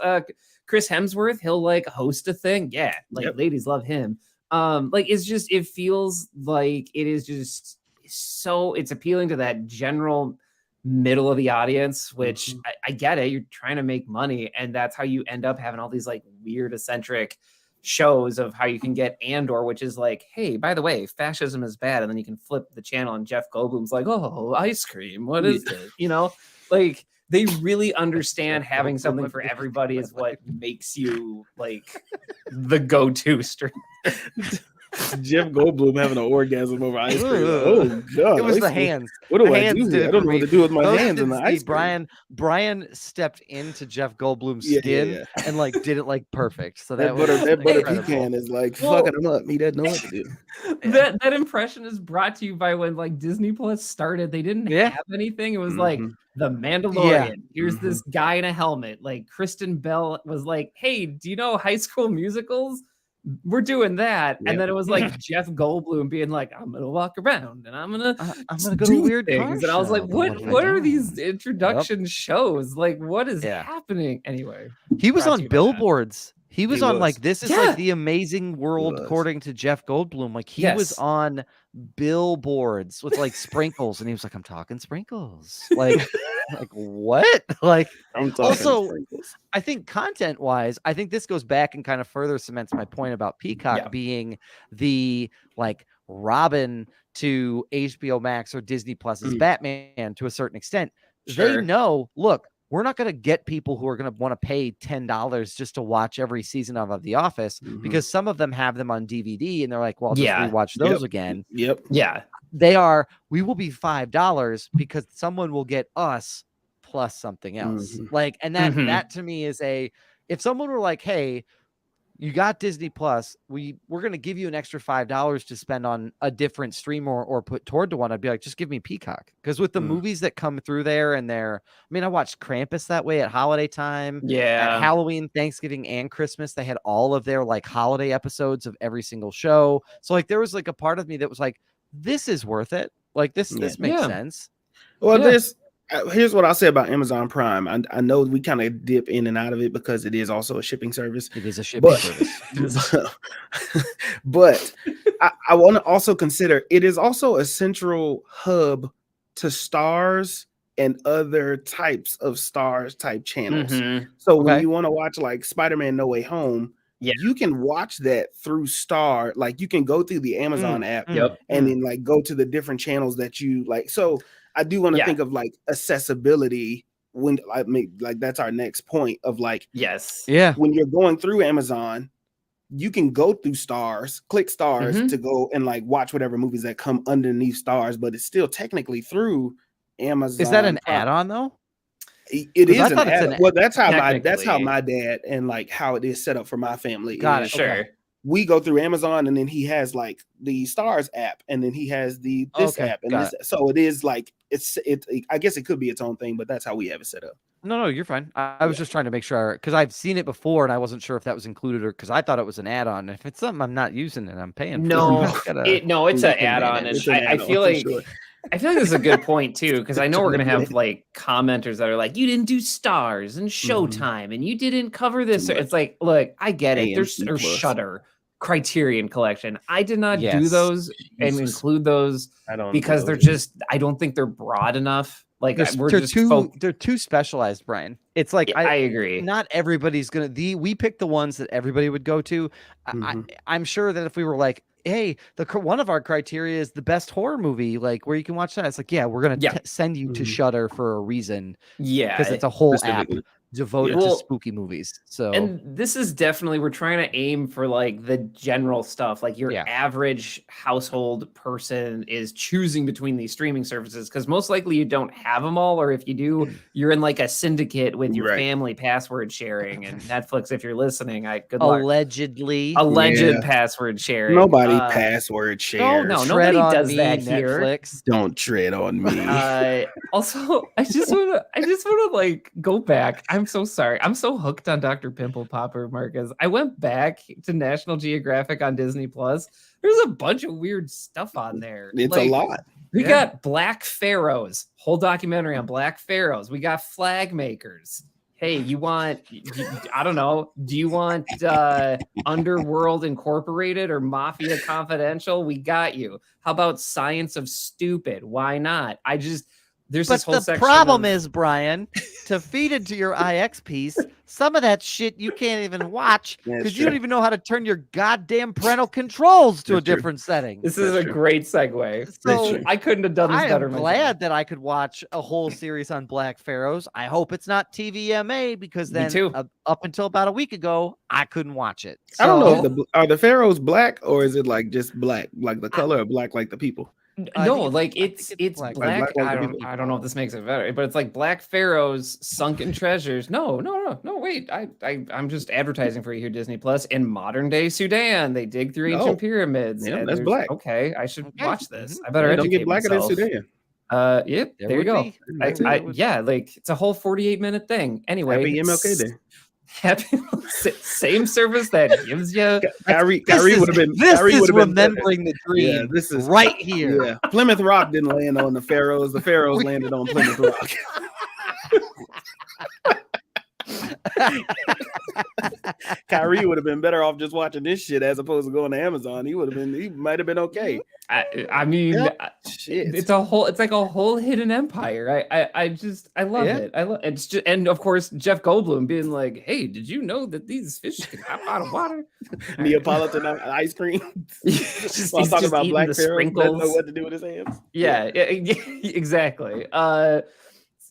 Chris Hemsworth, he'll like host a thing. Yeah, like ladies love him. Like it feels like it is just so it's appealing to that general middle of the audience, which I get it. You're trying to make money, and that's how you end up having all these like weird eccentric shows of how you can get Andor, which is like, hey, by the way, fascism is bad, and then you can flip the channel and Jeff Goldblum's like, oh, ice cream, what is it? You know, like they really understand having something for everybody is what makes you like the go-to stream. Jeff Goldblum having an orgasm over ice cream. Oh god! It was the hands. What do I do? I don't know what to do with my hands in the ice cream. Brian stepped into Jeff Goldblum's skin and like did it like perfect. So that butter pecan is like fucking him up. He doesn't know what to do. That impression is brought to you by when like Disney Plus started. They didn't have anything. It was like The Mandalorian. Here's this guy in a helmet. Like Kristen Bell was like, "Hey, do you know High School Musicals? We're doing that." And then it was like Jeff Goldblum being like, I'm gonna walk around and I'm gonna go to weird things. And I was like, what are these introduction shows? Like, what is happening? Anyway, he was on billboards. He was on like, this is like the amazing world according to Jeff Goldblum. Like he was on billboards with like sprinkles, and he was like, I'm talking sprinkles. Like like what? Like I'm talking also sprinkles. I think content wise, I think this goes back and kind of further cements my point about Peacock being the like Robin to HBO Max or Disney Plus's Batman to a certain extent. They know, look, we're not going to get people who are going to want to pay $10 just to watch every season of The Office because some of them have them on DVD and they're like, well, I'll just rewatch those again. We will be $5 because someone will get us plus something else. Like, and that to me is if someone were like, hey, you got Disney Plus, we're going to give you an extra $5 to spend on a different stream or put toward the one, I'd be like, just give me Peacock. Because with the movies that come through there and I watched Krampus that way at holiday time. At Halloween, Thanksgiving, and Christmas, they had all of their like holiday episodes of every single show. So like there was like a part of me that was like, this is worth it. Like this makes sense. Well, here's what I'll say about Amazon Prime. I know we kind of dip in and out of it because it is also a shipping service. It is a shipping service. But I want to also consider it is also a central hub to Stars and other types of Stars type channels. So when you want to watch like Spider-Man No Way Home, you can watch that through Star. Like you can go through the Amazon app and then like go to the different channels that you like. So I do want to think of like accessibility when like that's our next point of like, when you're going through Amazon, you can go through Stars, click Stars to go and like watch whatever movies that come underneath Stars, but it's still technically through Amazon. Is that an add-on though? It is an add-on. Well, that's how my dad and like how it is set up for my family. Got it. Sure. Okay. We go through Amazon and then he has like the Stars app and then he has this app and this. So it is like I guess it could be its own thing, but that's how we have it set up. No, you're fine. I was just trying to make sure, because I've seen it before and I wasn't sure if that was included, or because I thought it was an add-on. If it's something I'm not using and I'm paying for, No, it's it's an add-on, and I feel like I feel like this is a good point too, because I know we're gonna have like commenters that are like, "You didn't do Stars and Showtime, and you didn't cover this." It's like, look, I get it. There's or Shudder, Criterion Collection. I did not do those and include those because they're just. I don't think they're broad enough. Like they're too specialized, Brian. It's like I agree. Not everybody's gonna. We picked the ones that everybody would go to. I'm sure that if we were like, hey, one of our criteria is the best horror movie, like where you can watch that. It's like, yeah, we're gonna send you to Shudder for a reason. Yeah, because it's a whole app devoted to spooky movies. So, and this is definitely, we're trying to aim for like the general stuff, like your average household person is choosing between these streaming services, because most likely you don't have them all, or if you do, you're in like a syndicate with your family password sharing. And Netflix, if you're listening, good luck. Alleged password sharing. Nobody password shares. No, nobody does that here. Netflix. Don't tread on me. Also, I just want to like go back. I'm so sorry. I'm so hooked on Dr. Pimple Popper, Marcus. I went back to National Geographic on Disney Plus. There's a bunch of weird stuff on there. It's a lot. We got Black Pharaohs, whole documentary on Black Pharaohs. We got Flag Makers. Hey, I don't know. Do you want Underworld Incorporated or Mafia Confidential? We got you. How about Science of Stupid? Why not? There's this whole section. But the problem is, Brian, to feed into your IX piece, some of that shit you can't even watch because you don't even know how to turn your goddamn parental controls to a different setting. This is a great segue. So I couldn't have done this better. I'm glad that I could watch a whole series on Black Pharaohs. I hope it's not TVMA, because then up until about a week ago, I couldn't watch it. So, I don't know. Are the pharaohs black, or is it like just black, like the color of black, like the people? No, like it's black. I don't know if this makes it better, but it's like Black Pharaohs, Sunken Treasures. No. Wait, I'm just advertising for you here, Disney Plus. In modern day Sudan, they dig through ancient pyramids. Yeah, that's black. Okay, I should watch this. I better don't get blacker than Sudan. Yep, there you go. Like it's a whole 48-minute thing. Anyway, happy MLK Day. Same service that gives you. Kyrie would have been. This is remembering the dream. Yeah, this is right here. Yeah, Plymouth Rock didn't land on the Pharaohs. The Pharaohs landed on Plymouth Rock. Kyrie would have been better off just watching this shit as opposed to going to Amazon. He might have been okay. I mean, it's like a whole hidden empire. I love it. It's just, and of course Jeff Goldblum being like, "Hey, did you know that these fish can hop out of water?" Neapolitan ice cream. He's talking about Black Pharaoh. Doesn't know what to do with his hands. Yeah, exactly.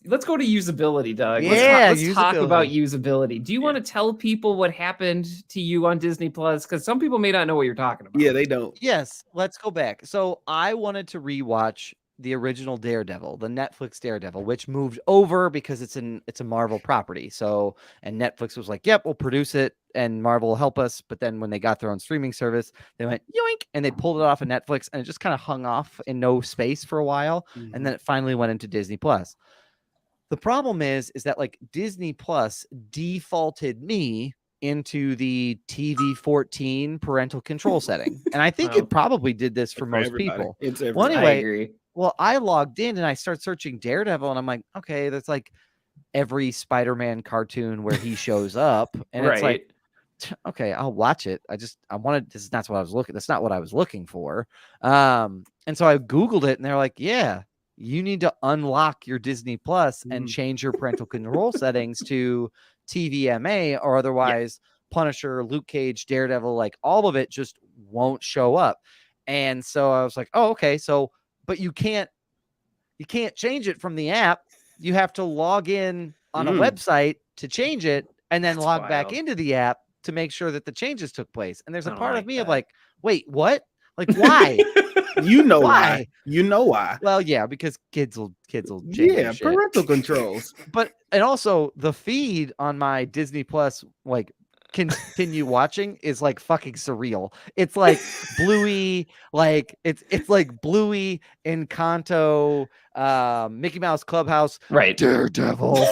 Let's go to usability, Doug. Let's talk about usability. Do you want to tell people what happened to you on Disney Plus? Because some people may not know what you're talking about. Yeah, they don't. Yes, let's go back. So I wanted to rewatch the original Daredevil, the Netflix Daredevil, which moved over because it's a Marvel property. So, and Netflix was like, "Yep, we'll produce it, and Marvel will help us." But then when they got their own streaming service, they went yoink, and they pulled it off of Netflix, and it just kind of hung off in no space for a while, and then it finally went into Disney Plus. The problem is that like Disney Plus defaulted me into the TV 14 parental control setting. And I think it probably did this for most people. Well, anyway, I agree. Well, I logged in and I start searching Daredevil and I'm like, okay, that's like every Spider-Man cartoon where he shows up. And it's like, okay, I'll watch it. I wanted, this is not what I was looking. That's not what I was looking for. And so I Googled it and they're like, yeah, you need to unlock your Disney Plus and change your parental control settings to TVMA, or otherwise Punisher, Luke Cage, Daredevil, like all of it just won't show up. And so I was like, oh, okay. So, but you can't change it from the app. You have to log in on a website to change it and then log back into the app to make sure that the changes took place. And there's a part of me of like, wait, what? Like, why? You know why? You know why? Well, yeah, because kids will change parental controls. But and also the feed on my Disney Plus like continue watching is like fucking surreal. It's like Bluey, like it's like Bluey, Encanto, Mickey Mouse Clubhouse, Right. Daredevil,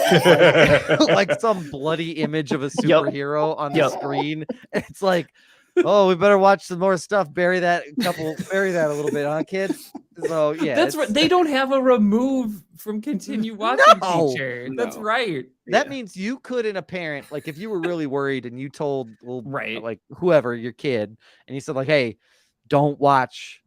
like some bloody image of a superhero on the screen. It's like, oh, we better watch some more stuff. Bury that a little bit, huh, kids? So yeah, that's right. They don't have a remove from continue watching feature. That's right. That means you could, in a parent, like if you were really worried and you told right, like whoever your kid, and you said like, hey, don't watch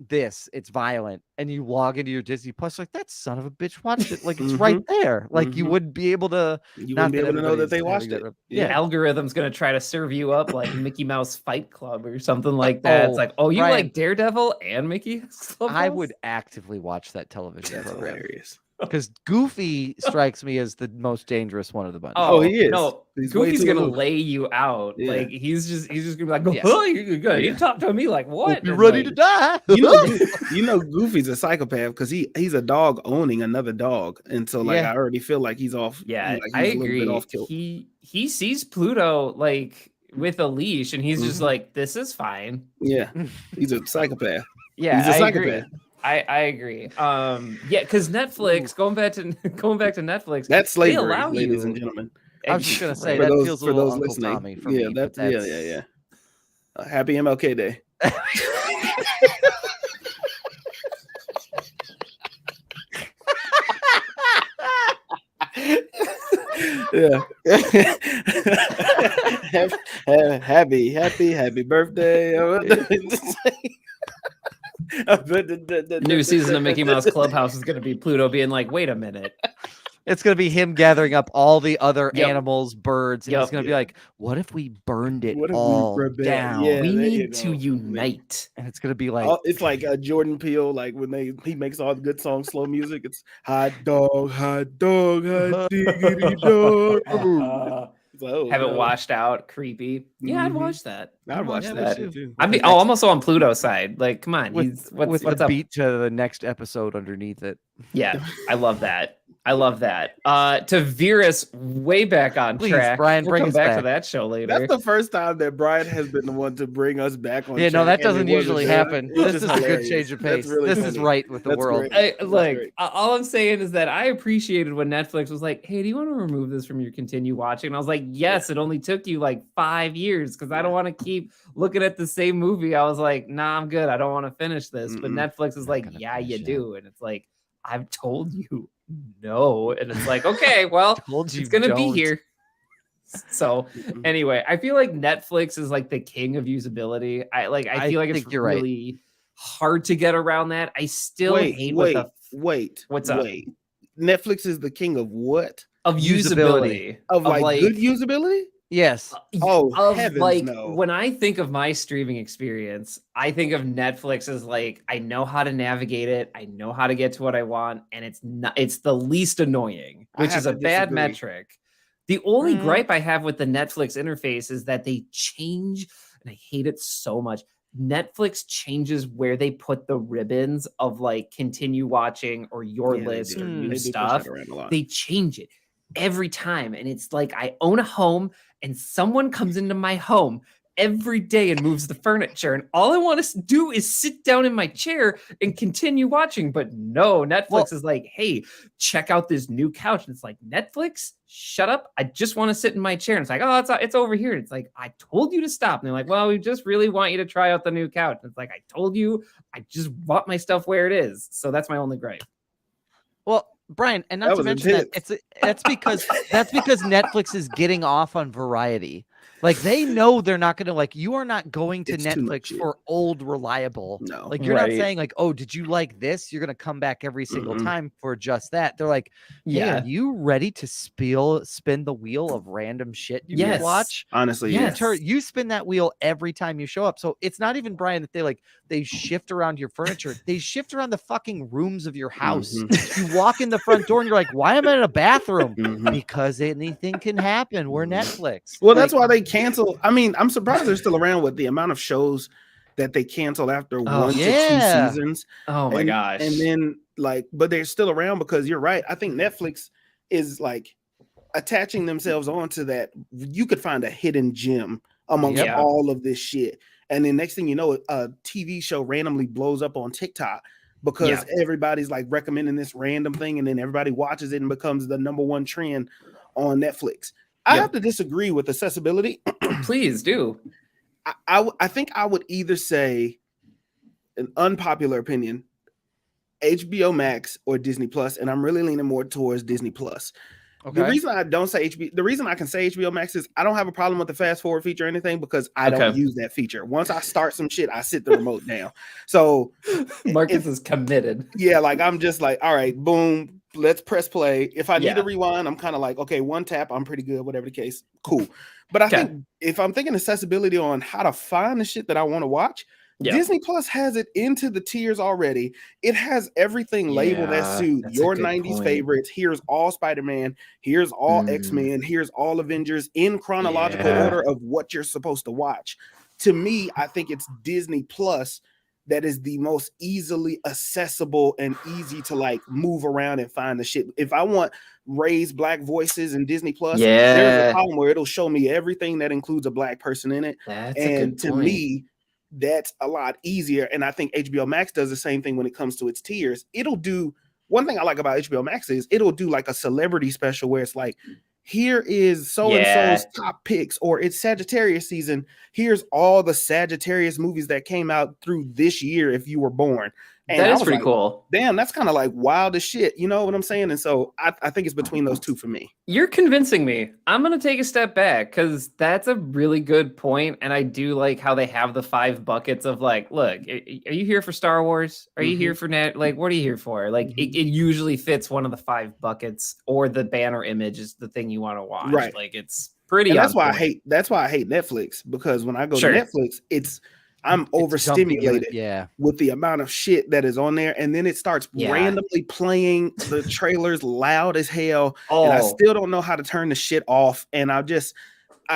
this, it's violent, and you log into your Disney Plus, like that son of a bitch watched it, like it's right there, like you wouldn't be able to, know that they watched it. Algorithm's gonna try to serve you up like Mickey Mouse Fight Club or something like that. It's like, oh, you like Daredevil and Mickey Club? I would actively watch that television program. Hilarious. Because Goofy strikes me as the most dangerous one of the bunch. Oh, he is. No, Goofy's gonna lay you out. Yeah. Like he's just gonna be like, oh, you're good. You talk to me like what? You're ready to die. you know, Goofy's a psychopath because he's a dog owning another dog, and so like I already feel like he's off. Yeah, like, I agree. Off he sees Pluto like with a leash, and he's just like, this is fine. Yeah, he's a psychopath. Yeah, he's a psychopath. I agree. Because Netflix, going back to Netflix, that's slavery, ladies and gentlemen. I was just gonna say that feels a little Uncle Tommy for me. Yeah. Happy MLK Day. Yeah. happy birthday. New season of Mickey Mouse Clubhouse is going to be Pluto being like, wait a minute. It's going to be him gathering up all the other animals, birds, and he's going to be like, what if we burned it all down? Yeah, we need to unite. And it's going to be like... it's like Jordan Peele, like when he makes all the good songs, slow music, it's hot dog, hot diggity dog. Have it washed out, creepy. Yeah, I'd watch that. I'd watch that. I'm also on Pluto's side. Like, come on, with a beat to the next episode underneath it. Yeah, I love that. To veer us way back on track, Brian, we'll come back to that show later. That's the first time that Brian has been the one to bring us back on. Yeah, no, that doesn't usually happen. This is a good change of pace. This is right with the world. All I'm saying is that I appreciated when Netflix was like, "Hey, do you want to remove this from your continue watching?" And I was like, "Yes." It only took you like 5 years because I don't want to keep looking at the same movie. I was like, "Nah, I'm good. I don't want to finish this." But Netflix is like, "Yeah, you do," and it's like, I've told you no, and it's like, okay, well, it's gonna be here. So anyway, I feel like Netflix is like the king of usability. I feel like it's really hard to get around that. I still hate what's up? Netflix is the king of what? Of usability. Of like good usability? Yes. Heavens, no. When I think of my streaming experience, I think of Netflix as like, I know how to navigate it. I know how to get to what I want. And it's the least annoying, which is a bad metric. The only gripe I have with the Netflix interface is that they change, and I hate it so much. Netflix changes where they put the ribbons of like continue watching or your list or new stuff. They change it every time. And it's like, I own a home and someone comes into my home every day and moves the furniture. And all I want to do is sit down in my chair and continue watching. But no, Netflix is like, hey, check out this new couch. And it's like, Netflix, shut up. I just want to sit in my chair. And it's like, oh, it's over here. And it's like, I told you to stop. And they're like, well, we just really want you to try out the new couch. And it's like, I told you, I just want my stuff where it is. So that's my only gripe. Well, Brian, and not to mention that that's because Netflix is getting off on variety. Like they know they're not going to like, you are not going to Netflix for old reliable. No, like you're not saying like, oh, did you like this? You're going to come back every single time for just that. They're like, are you ready to spin the wheel of random shit you can watch? Honestly, you spin that wheel every time you show up. So it's not even, Brian, that they shift around your furniture. They shift around the fucking rooms of your house. You walk in the front door and you're like, why am I in a bathroom? Because anything can happen. We're Netflix. Well, that's why they cancel. I mean, I'm surprised they're still around with the amount of shows that they canceled after 1 to 2 seasons. Oh my gosh. And then but they're still around because you're right. I think Netflix is like attaching themselves onto that, you could find a hidden gem amongst all of this shit. And then next thing you know, a TV show randomly blows up on TikTok because everybody's like recommending this random thing, and then everybody watches it and becomes the #1 trend on Netflix. I have to disagree with accessibility. Please do. I think I would either say, an unpopular opinion, HBO Max or Disney Plus, and I'm really leaning more towards Disney Plus. Okay. The reason I don't say the reason I can say HBO Max is I don't have a problem with the fast forward feature or anything because I don't use that feature. Once I start some shit, I sit the remote down. So Marcus is committed. Yeah, like I'm just like, all right, boom, let's press play. If I need to rewind, I'm kind of like, okay, one tap, I'm pretty good, whatever the case, cool. But I think if I'm thinking accessibility on how to find the shit that I want to watch, Disney Plus has it into the tiers already. It has everything labeled as suit your 90s favorites. Here's all Spider-Man. Here's all X-Men. Here's all Avengers in chronological order of what you're supposed to watch. To me, I think it's Disney Plus that is the most easily accessible and easy to like move around and find the shit. If I want raised Black voices in Disney Plus, there's a column where it'll show me everything that includes a Black person in it. That's a good point. Me, that's a lot easier. And I think HBO Max does the same thing when it comes to its tiers. It'll do one thing I like about HBO Max is it'll do like a celebrity special where it's like, here is so-and-so's top picks, or it's Sagittarius season. Here's all the Sagittarius movies that came out through this year if you were born. And that is pretty cool. Damn, that's kind of like wild as shit. You know what I'm saying? And so I think it's between those two for me. You're convincing me. I'm going to take a step back because that's a really good point. And I do like how they have the 5 buckets of like, look, are you here for Star Wars? Are you here for like, what are you here for? Like it usually fits one of the 5 buckets, or the banner image is the thing you want to watch. Right. Like it's pretty. And that's why I hate Netflix, because when I go to Netflix, I'm overstimulated with the amount of shit that is on there. And then it starts randomly playing the trailers loud as hell. And I still don't know how to turn the shit off. And I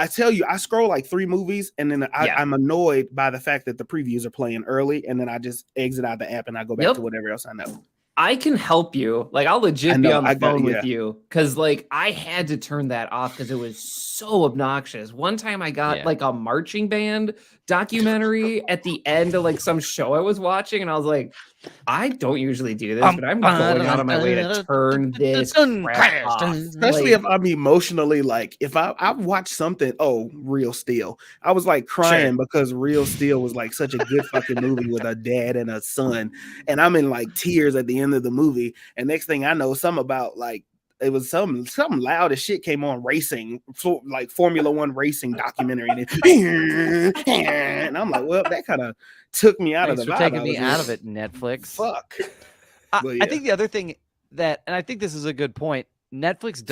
tell you, I scroll like 3 movies and then I'm annoyed by the fact that the previews are playing early. And then I just exit out the app and I go back to whatever else I know. I can help you. Like I'll legit be on the phone with you. Cause like I had to turn that off because it was so obnoxious. One time I got like a marching band documentary at the end of like some show I was watching. And I was like, I don't usually do this, but I'm going out of my way to turn this crap off. Especially if I'm emotionally like, if I watch something, Real Steel. I was like crying because Real Steel was like such a good fucking movie with a dad and a son. And I'm in like tears at the end of the movie. And next thing I know, it was some loud as shit came on racing, like Formula One racing documentary. And I'm like, well, that kind of took me out of the vibe. Taking me out of it, Netflix. Fuck. I think the other thing and I think this is a good point, Netflix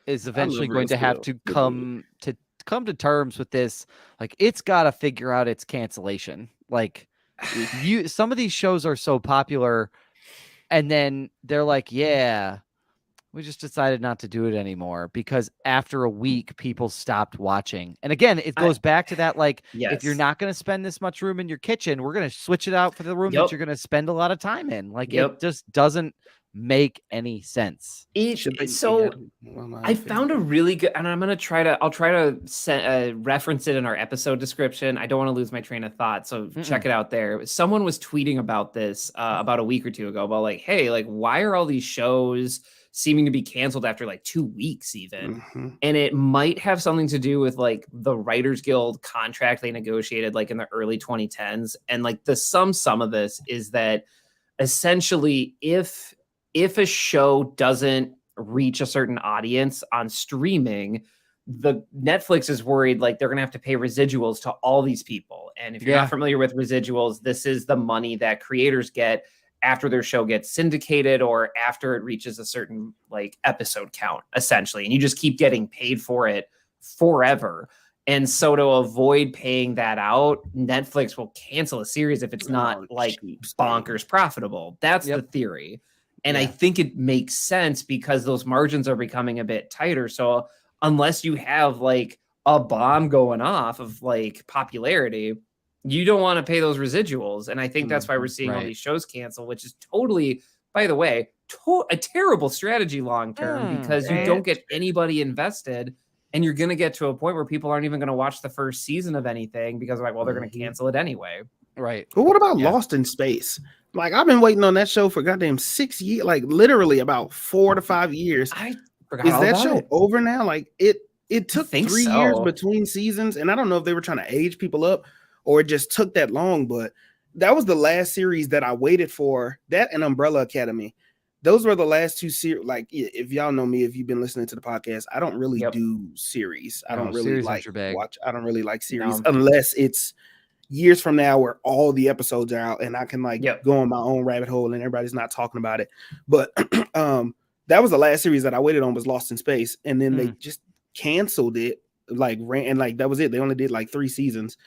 is eventually going to have to come to terms with this. Like it's got to figure out its cancellation. Like some of these shows are so popular, and then they're like, we just decided not to do it anymore because after a week, people stopped watching. And again, it goes back to that, like, if you're not going to spend this much room in your kitchen, we're going to switch it out for the room that you're going to spend a lot of time in. Like, it just doesn't make any sense. I found a really good, and I'll try to reference it in our episode description. I don't want to lose my train of thought. So check it out there. Someone was tweeting about this about a week or two ago about like, hey, like, why are all these shows seeming to be canceled after like 2 weeks even? And it might have something to do with like the Writers Guild contract they negotiated like in the early 2010s. And like the sum of this is that essentially if a show doesn't reach a certain audience on streaming, the Netflix is worried like they're going to have to pay residuals to all these people. And if you're not familiar with residuals, this is the money that creators get after their show gets syndicated or after it reaches a certain like episode count, essentially. And you just keep getting paid for it forever. And so to avoid paying that out, Netflix will cancel a series if it's not like bonkers profitable. That's the theory. And I think it makes sense because those margins are becoming a bit tighter. So unless you have like a bomb going off of like popularity, you don't want to pay those residuals. And I think that's why we're seeing all these shows cancel, which is totally, by the way, a terrible strategy long term because you don't get anybody invested. And you're going to get to a point where people aren't even going to watch the first season of anything because they're like, well, they're going to cancel it anyway. Right. But what about Lost in Space? Like, I've been waiting on that show for goddamn 6 years, like literally about 4 to 5 years. I forgot Is all that about show it. over now? Like, it took 3 years between seasons, and I don't know if they were trying to age people up or it just took that long, but that was the last series that I waited for. That and Umbrella Academy. Those were the last two series. Like, if y'all know me, if you've been listening to the podcast, I don't really do series. I don't really like watch. I don't really like series unless it's years from now where all the episodes are out and I can like go on my own rabbit hole and everybody's not talking about it. But that was the last series that I waited on was Lost in Space, and then they just canceled it. Like and like that was it. They only did like 3 seasons.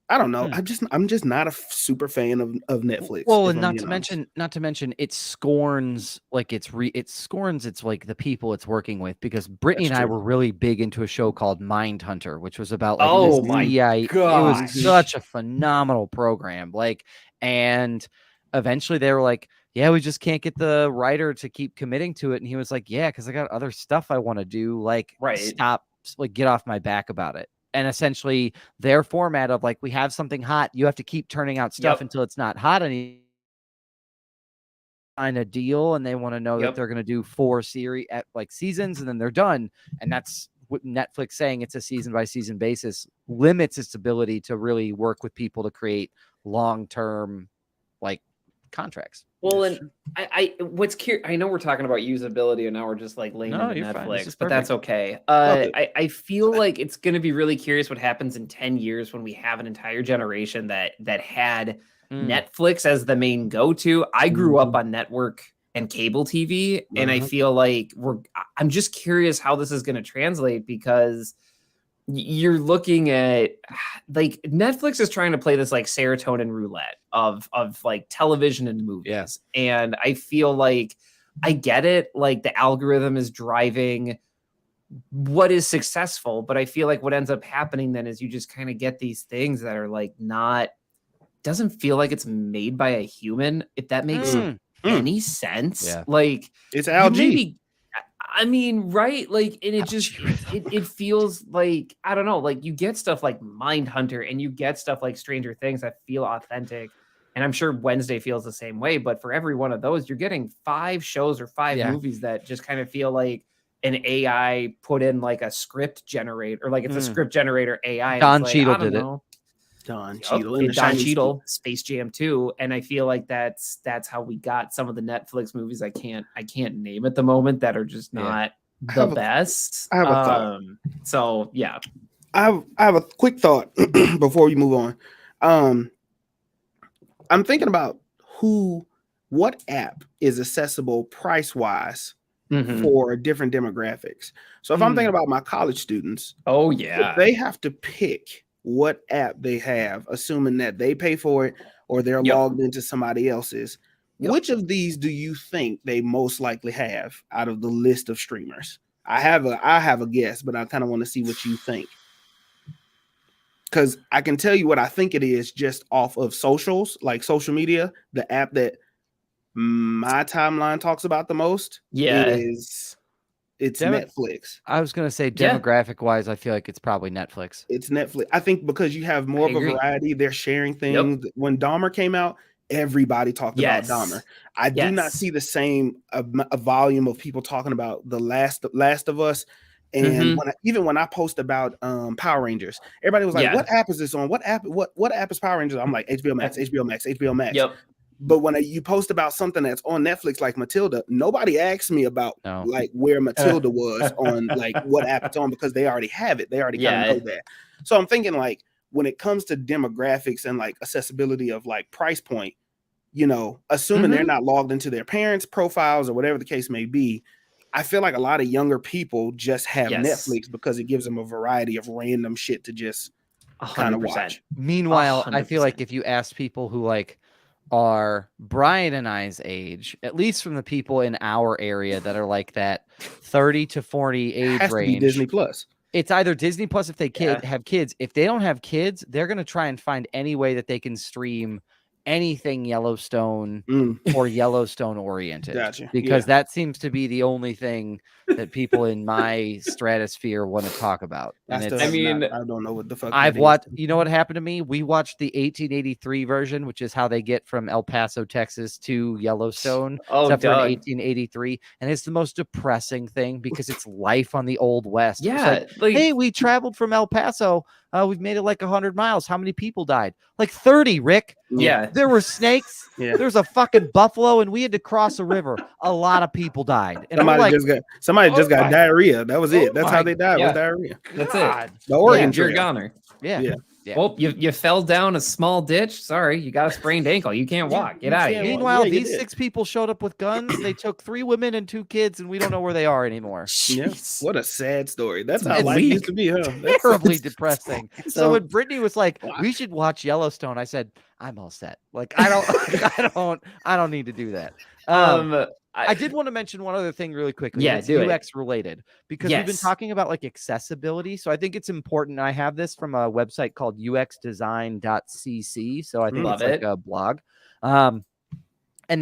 I don't know. I'm just not a super fan of Netflix. Well, and not to mention it scorns like it scorns it's like the people it's working with, because Brittany and I were really big into a show called Mindhunter, which was about like my God, it was such a phenomenal program. Like, and eventually they were like, yeah, we just can't get the writer to keep committing to it, and he was like, yeah, because I got other stuff I want to do. Like, stop, like, get off my back about it. And essentially their format of like, we have something hot, you have to keep turning out stuff until it's not hot anymore. Sign a deal, and they want to know that they're going to do 4 series at like seasons, and then they're done. And that's what Netflix saying it's a season by season basis limits its ability to really work with people to create long-term like contracts. Well, and I what's curious, I know we're talking about usability and now we're just like laying into Netflix, but that's okay. I feel like it's going to be really curious what happens in 10 years when we have an entire generation that had Netflix as the main go-to. I grew up on network and cable TV, and I feel like I'm just curious how this is going to translate, because you're looking at like Netflix is trying to play this like serotonin roulette of like television and movies. Yes. And I feel like I get it. Like the algorithm is driving what is successful, but I feel like what ends up happening then is you just kind of get these things that are like doesn't feel like it's made by a human, if that makes any sense. Yeah. Like it's algae. I mean, right? Like, and it just it feels like, I don't know, like you get stuff like Mindhunter and you get stuff like Stranger Things that feel authentic. And I'm sure Wednesday feels the same way, but for every one of those, you're getting 5 shows or 5 movies that just kind of feel like an AI put in like a script generator, or like it's a script generator AI. Don Cheadle did it. Don Cheadle and Don Cheadle, Space Jam 2, and I feel like that's how we got some of the Netflix movies I can't name at the moment that are just not the best. I have a thought. So yeah, I have a quick thought before we move on. I'm thinking about what app is accessible price wise for different demographics. So if I'm thinking about my college students, they have to pick what app they have, assuming that they pay for it or they're logged into somebody else's. Which of these do you think they most likely have out of the list of streamers? I have a guess, but I kind of want to see what you think, because I can tell you what I think it is just off of socials, like social media. The app that my timeline talks about the most it's Netflix. I was going to say demographic wise, I feel like it's probably Netflix. It's Netflix. I think because you have more of a variety. They're sharing things. When Dahmer came out, everybody talked about Dahmer. I do not see the same a volume of people talking about The Last of Us. And when I post about Power Rangers, everybody was like, what app is this on? What app is Power Rangers? I'm like, HBO Max, HBO Max, HBO Max. But when you post about something that's on Netflix, like Matilda, nobody asks me about like where Matilda was on like what app it's on, because they already have it. They already kind of know that. So I'm thinking like when it comes to demographics and like accessibility of like price point, you know, assuming they're not logged into their parents' profiles or whatever the case may be, I feel like a lot of younger people just have Netflix because it gives them a variety of random shit to just kind of watch. Meanwhile, 100%. I feel like if you ask people who like are Brian and I's age, at least from the people in our area that are like that 30 to 40 age range, Disney Plus. It's either Disney Plus if they have kids. If they don't have kids, they're going to try and find any way that they can stream anything Yellowstone Mm, or Yellowstone oriented. Gotcha. Because that seems to be the only thing that people in my stratosphere want to talk about. And I don't know what the fuck I've that is. watched, you know what happened to me? We watched the 1883 version, which is how they get from El Paso, Texas to Yellowstone, except for in 1883. And it's the most depressing thing because it's life on the Old West. Yeah, It's like, hey, we traveled from El Paso. We've made it like 100 miles. How many people died? Like 30, Rick. Yeah. There were snakes. Yeah. There's a fucking buffalo, and we had to cross a river. A lot of people died. And somebody just got diarrhea. That was it. That's how they died, yeah. was diarrhea. That's God. it. The Oregon You're a Trail. goner. Yeah. Well, you fell down a small ditch. Sorry, you got a sprained ankle. You can't walk. Get out of here. Meanwhile, these 6 people showed up with guns. They took 3 women and 2 kids, and we don't know where they are anymore. Yeah. What a sad story. That's how It's life used to be, huh? Terribly depressing. So when Brittany was like, Wow. "We should watch Yellowstone," I said, "I'm all set. Like, I don't need to do that." I did want to mention one other thing really quickly. Yeah, it's do it. UX related because we've been talking about like accessibility. So I think it's important. I have this from a website called uxdesign.cc. So I think it's like a blog. And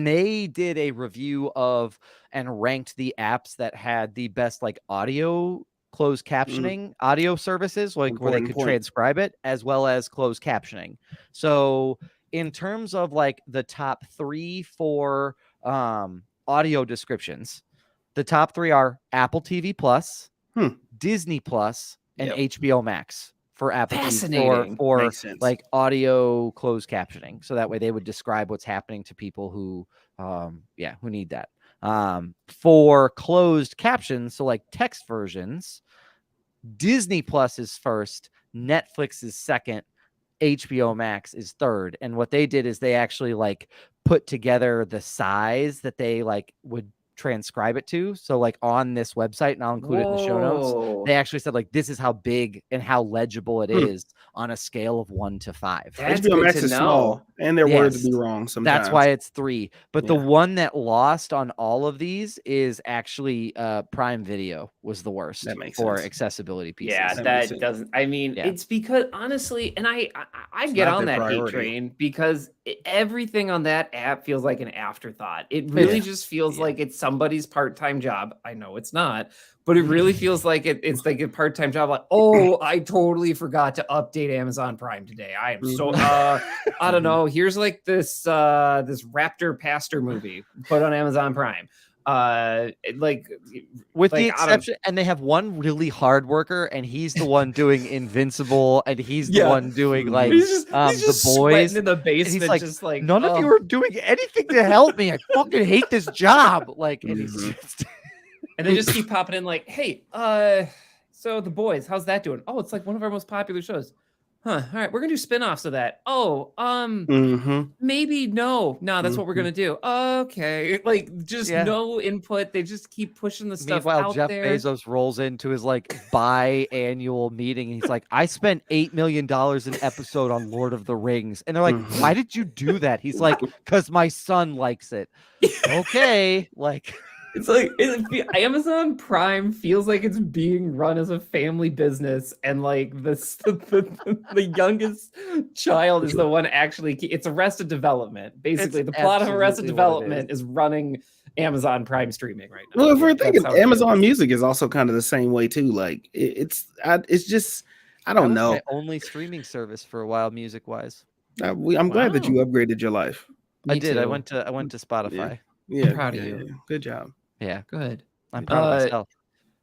they did a review of and ranked the apps that had the best like audio closed captioning audio services, like where they could transcribe it, as well as closed captioning. So in terms of like the top 3 for audio descriptions, the top 3 are Apple TV Plus, Disney Plus, and HBO Max for Apple TV for like audio closed captioning. So that way they would describe what's happening to people who need that. For closed captions, so like text versions, Disney Plus is first, Netflix is second, HBO Max is third. And what they did is they actually like put together the size that they like would transcribe it to. So like on this website, and I'll include it in the show notes, they actually said like this is how big and how legible it is on a scale of 1 to 5. HBO Max is small, and their words be wrong sometimes. That's why it's 3. But the one that lost on all of these is actually Prime Video was the worst for accessibility pieces. Yeah, that doesn't. I mean, it's because honestly, and I get on that hate train because everything on that app feels like an afterthought. It really just feels like it's somebody's part-time job. I know it's not, but it really feels like it's like a part-time job. Like, oh, I totally forgot to update Amazon Prime today. I am so I don't know. Here's like this Raptor Pastor movie put on Amazon Prime. Like with the exception, and they have one really hard worker, and he's the one doing Invincible, and he's the one doing like he's the boys in the basement. He's like, just like none of you are doing anything to help me. I fucking hate this job. Like, and he's just and they just keep popping in like, hey, so the boys, how's that doing? Oh, it's like one of our most popular shows. Huh. All right, we're gonna do spin-offs of that. Oh, maybe no. That's what we're gonna do. Okay, like just no input. They just keep pushing the stuff out Jeff there. Bezos rolls into his like biannual meeting, and he's like, "I spent $8 million an episode on Lord of the Rings," and they're like, "Why did you do that?" He's like, "Because my son likes it." Okay, like. It's like Amazon Prime feels like it's being run as a family business, and like the youngest child is the one actually. It's Arrested Development. Basically, the plot of Arrested Development is running Amazon Prime streaming right now. Well, if we're thinking Amazon Music is also kind of the same way too. Like it's just I don't know. My only streaming service for a while, music wise. I'm glad that you upgraded your life. I did. I went to Spotify. Yeah, I'm proud of you. Good job. Yeah, good. I'm proud of myself.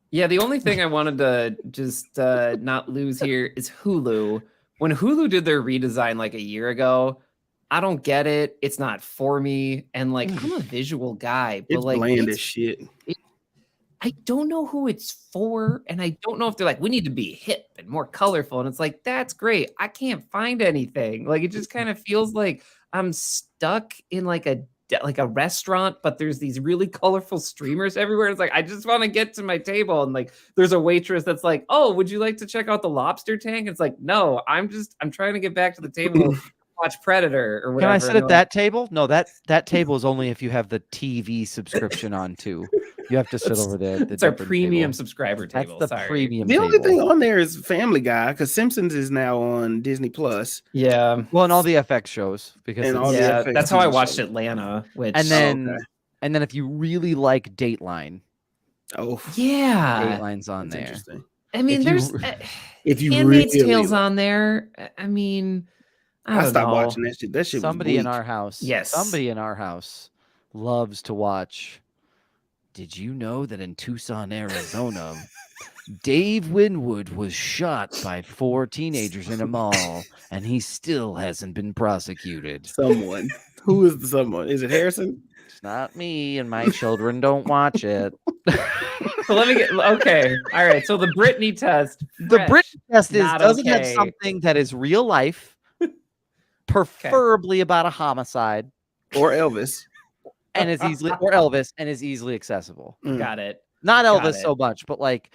Yeah, the only thing I wanted to just not lose here is Hulu. When Hulu did their redesign like a year ago, I don't get it. It's not for me. And like, I'm a visual guy, but it's like bland as shit. I don't know who it's for. And I don't know if they're like, we need to be hip and more colorful. And it's like, that's great. I can't find anything. Like, it just kind of feels like I'm stuck in like a restaurant, but there's these really colorful streamers everywhere. It's like, I just want to get to my table. And like, there's a waitress that's like, oh, would you like to check out the lobster tank? It's like, no, I'm trying to get back to the table watch Predator or whatever. Can I sit at that table? No, that table is only if you have the TV subscription on too. You have to sit over there. It's our premium subscriber table. That's the premium. The only thing on there is Family Guy, because Simpsons is now on Disney Plus. Yeah. Well, and all the FX shows because that's how I watched Atlanta. Which and then if you really like Dateline, Dateline's on there. I mean, there's if you Handmaid's Tale's on there. I mean, I stopped watching that shit. That shit. Somebody in our house. Yes. Somebody in our house loves to watch. Did you know that in Tucson, Arizona, Dave Winwood was shot by 4 teenagers in a mall, and he still hasn't been prosecuted? Someone. Who is the someone? Is it Harrison? It's not me, and my children don't watch it. So let me get okay. All right. So the Britney test. The Britney test is does it have something that is real life, preferably about a homicide, or Elvis, and is easily accessible. Got it. Not Elvis so much, but like,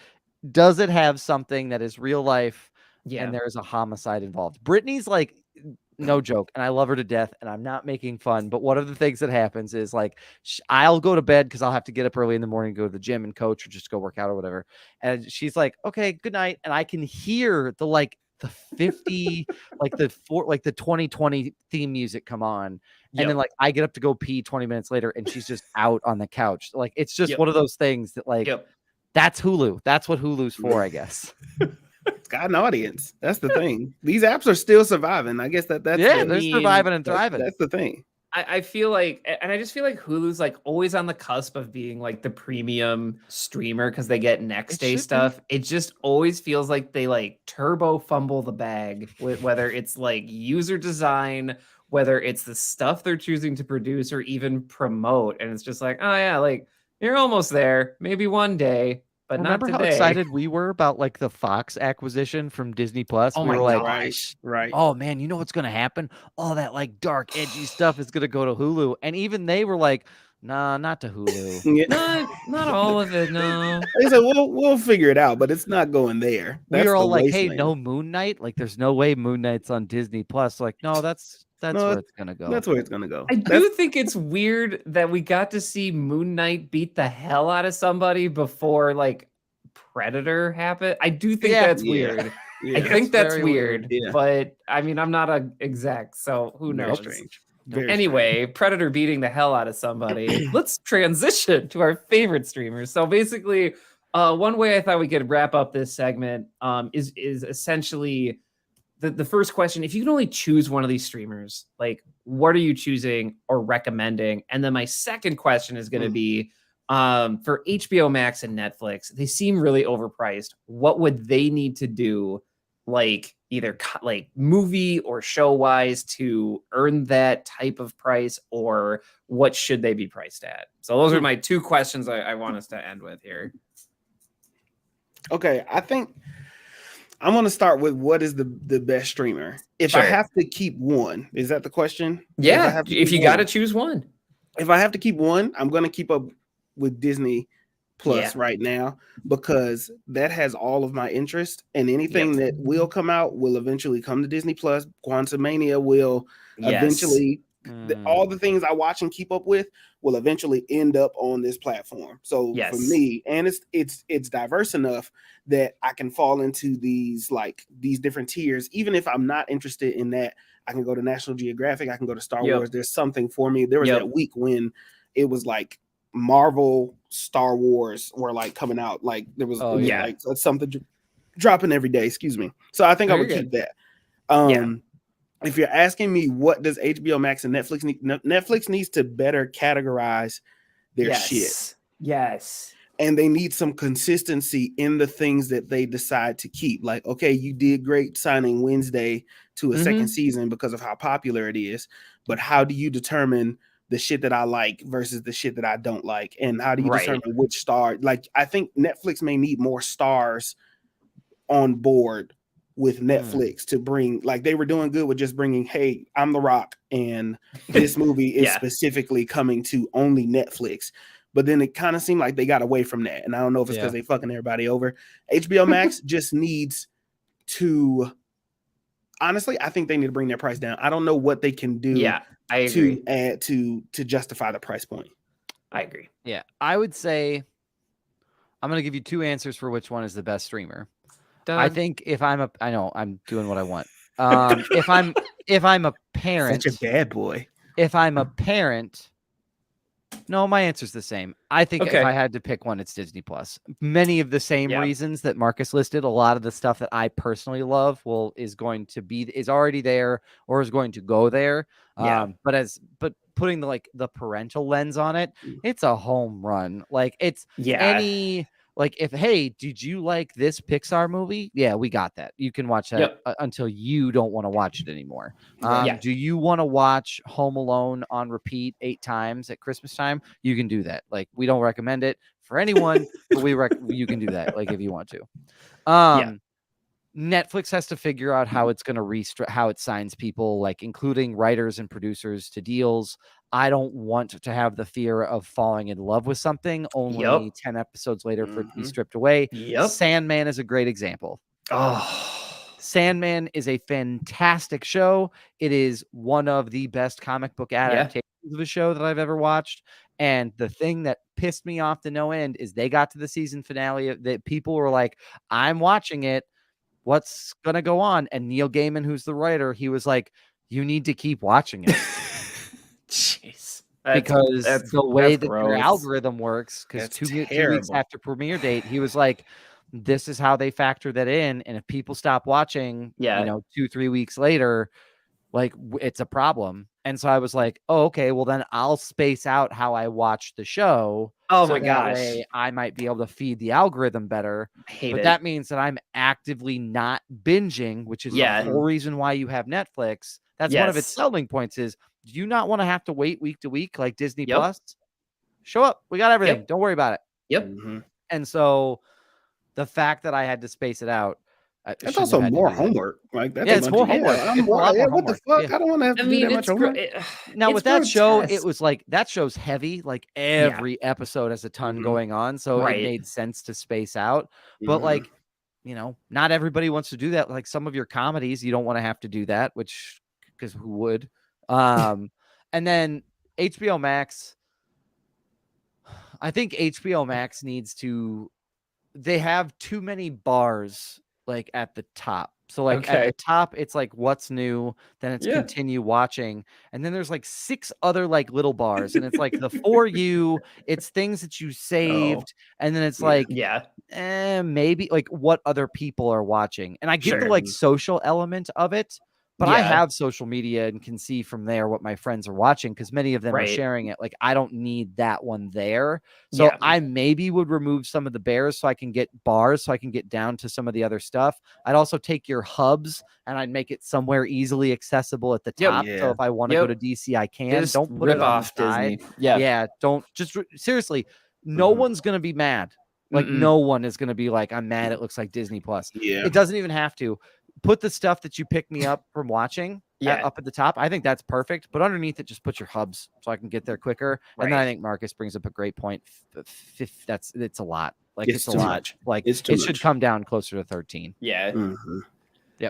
does it have something that is real life? Yeah. And there's a homicide involved. Britney's like, no joke, and I love her to death, and I'm not making fun, but one of the things that happens is like I'll go to bed because I'll have to get up early in the morning, go to the gym and coach or just go work out or whatever, and she's like, okay, good night, and I can hear the 50 the 2020 theme music come on, and then like I get up to go pee 20 minutes later and she's just out on the couch. Like it's just one of those things that like that's Hulu. That's what Hulu's for, I guess. It's got an audience. That's the thing. These apps are still surviving. I guess that's they're surviving and thriving. That's the thing. I feel like, and I just feel like Hulu's like always on the cusp of being like the premium streamer because they get next day stuff. It just always feels like they like turbo fumble the bag with whether it's like user design, whether it's the stuff they're choosing to produce or even promote. And it's just like, oh yeah, like you're almost there. Maybe one day. But remember not today. How excited we were about like the Fox acquisition from Disney Plus? Oh we were like, gosh. Right. Oh man, you know what's gonna happen? All that like dark, edgy stuff is gonna go to Hulu, and even they were like, "Nah, not to Hulu. not all of it. No." They said, "We'll figure it out," but it's not going there. We were all like, "Hey, no Moon Knight. Like, there's no way Moon Knight's on Disney Plus." Like, no, that's where it's gonna go. That's where it's gonna go. I do think it's weird that we got to see Moon Knight beat the hell out of somebody before like Predator happened. I do think that's weird. I think that's weird. But I mean, I'm not an exec, so who knows? Anyway, Predator beating the hell out of somebody. Let's transition to our favorite streamers. So basically, one way I thought we could wrap up this segment is essentially the first question. If you can only choose one of these streamers, like what are you choosing or recommending? And then my second question is going to be for HBO Max and Netflix. They seem really overpriced. What would they need to do, like either like movie or show wise, to earn that type of price, or what should they be priced at? So those are my two questions I want us to end with here. Okay, I think I'm going to start with what is the best streamer. If I have to keep one, is that the question? Yeah, if you got to choose one. If I have to keep one, I'm going to keep up with Disney Plus right now, because that has all of my interest, and anything that will come out will eventually come to Disney Plus. Quantumania will eventually, all the things I watch and keep up with will eventually end up on this platform. So for me, and it's diverse enough that I can fall into these different tiers. Even if I'm not interested in that, I can go to National Geographic, I can go to Star Wars. There's something for me. There was that week when it was like Marvel, Star Wars were like coming out. Like there was, like something dropping every day. Excuse me. So I think I would keep that. If you're asking me, what does HBO Max and Netflix need? Netflix needs to better categorize their shit. Yes. And they need some consistency in the things that they decide to keep. Like, okay, you did great signing Wednesday to a second season because of how popular it is. But how do you determine the shit that I like versus the shit that I don't like? And how do you determine which star? Like, I think Netflix may need more stars on board with Netflix to bring, like they were doing good with just bringing, hey, I'm The Rock, and this movie is specifically coming to only Netflix. But then it kind of seemed like they got away from that. And I don't know if it's because they fucking everybody over. HBO Max just needs to, honestly, I think they need to bring their price down. I don't know what they can do Yeah, I agree. to add to justify the price point. I agree. Yeah, I would say I'm going to give you two answers for which one is the best streamer. I think if I know I'm doing what I want. If I'm a parent, Such a bad boy. If I'm a parent, no, my answer's the same. I think if I had to pick one, it's Disney Plus. Many of the same reasons that Marcus listed. A lot of the stuff that I personally love is already there or is going to go there. But putting the parental lens on it, it's a home run. Like it's hey, did you like this Pixar movie? Yeah, we got that. You can watch that until you don't want to watch it anymore. Do you want to watch Home Alone on repeat 8 times at Christmas time? You can do that. Like, we don't recommend it for anyone, but you can do that. Like, if you want to. Netflix has to figure out how it's going to how it signs people, like including writers and producers to deals. I don't want to have the fear of falling in love with something only 10 episodes later for it to be stripped away. Sandman is a great example. Sandman is a fantastic show. It is one of the best comic book adaptations of a show that I've ever watched. And the thing that pissed me off to no end is they got to the season finale that people were like, I'm watching it. What's going to go on? And Neil Gaiman, who's the writer, he was like, you need to keep watching it. Jeez. Because the way that your algorithm works, because 2 weeks after premiere date, he was like, this is how they factor that in. And if people stop watching, 2-3 weeks later, like it's a problem. And so I was like, oh, okay, well then I'll space out how I watch the show. Oh my gosh. Way I might be able to feed the algorithm better. That means that I'm actively not binging, which is the whole reason why you have Netflix. That's one of its selling points is, do you not want to have to wait week to week like Disney Plus? Show up. We got everything. Don't worry about it. And so the fact that I had to space it out, that's also more homework. Like that's it's more homework. What the fuck? I don't want to have to do that much homework. Now with that show, it was like that show's heavy. Like every episode has a ton going on, so it made sense to space out. But like, not everybody wants to do that. Like some of your comedies, you don't want to have to do that, because who would? And then HBO Max. I think HBO Max needs to. They have too many bars. Like at the top. So like at the top, it's like what's new, then it's continue watching. And then there's like 6 other like little bars. And it's like the for you, it's things that you saved. And then it's like, maybe like what other people are watching. And I get the like social element of it. But I have social media and can see from there what my friends are watching because many of them are sharing it. Like, I don't need that one there. So I maybe would remove some of the bears so I can get bars, so I can get down to some of the other stuff. I'd also take your hubs and I'd make it somewhere easily accessible at the top. So if I want to go to DC, I can. Just don't put rip it off Disney. Yeah. Don't just seriously. No one's going to be mad. Like no one is going to be like, I'm mad. It looks like Disney Plus. It doesn't even have to. Put the stuff that you pick me up from watching up at the top. I think that's perfect. But underneath it, just put your hubs so I can get there quicker. And then I think Marcus brings up a great point. It's a lot. Like it's a lot. Much. Like it should come down closer to 13. Yeah.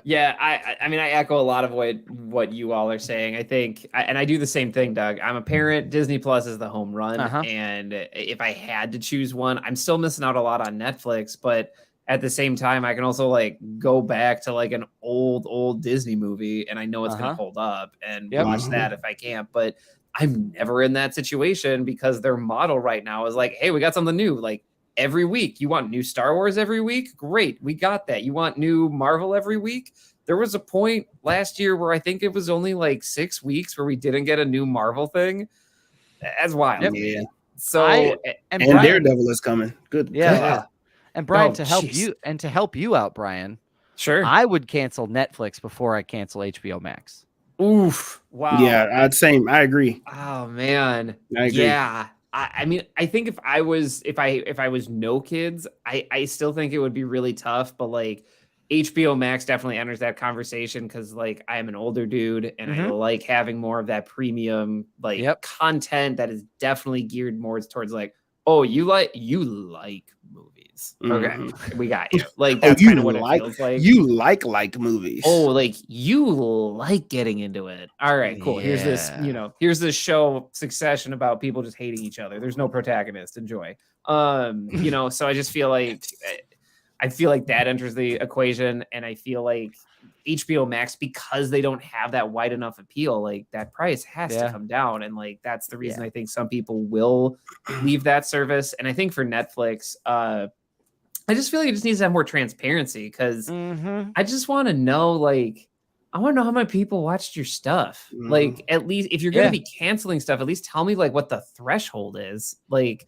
Yeah. I mean, I echo a lot of what you all are saying. I think, and I do the same thing, Doug. I'm a parent. Disney Plus is the home run. And if I had to choose one, I'm still missing out a lot on Netflix, but at the same time, I can also like go back to like an old Disney movie and I know it's going to hold up and watch that if I can't, but I'm never in that situation because their model right now is like, hey, we got something new. Like every week, you want new Star Wars every week? Great. We got that. You want new Marvel every week? There was a point last year where I think it was only like 6 weeks where we didn't get a new Marvel thing. That's wild. Yeah. So, and Brian, Daredevil is coming. Good. Yeah. And Brian, to help you out, Brian. Sure. I would cancel Netflix before I cancel HBO Max. Oof. Wow. Yeah, I agree. Oh man. I agree. Yeah. I mean, I think if I was no kids, I still think it would be really tough, but like HBO Max definitely enters that conversation because like I am an older dude and I like having more of that premium content that is definitely geared more towards like Oh, you like movies. Okay. We got you. Like that's kind of what it feels like. You like movies. Oh, like you like getting into it. All right, cool. Here's this, here's this show Succession about people just hating each other. There's no protagonist. Enjoy. So I just feel like that enters the equation, and I feel like HBO Max, because they don't have that wide enough appeal, like that price has to come down, and like that's the reason I think some people will leave that service. And I think for Netflix, I just feel like it just needs to have more transparency, because I just want to know, like, I want to know how many people watched your stuff. Like, at least if you're going to be canceling stuff, at least tell me like what the threshold is. Like,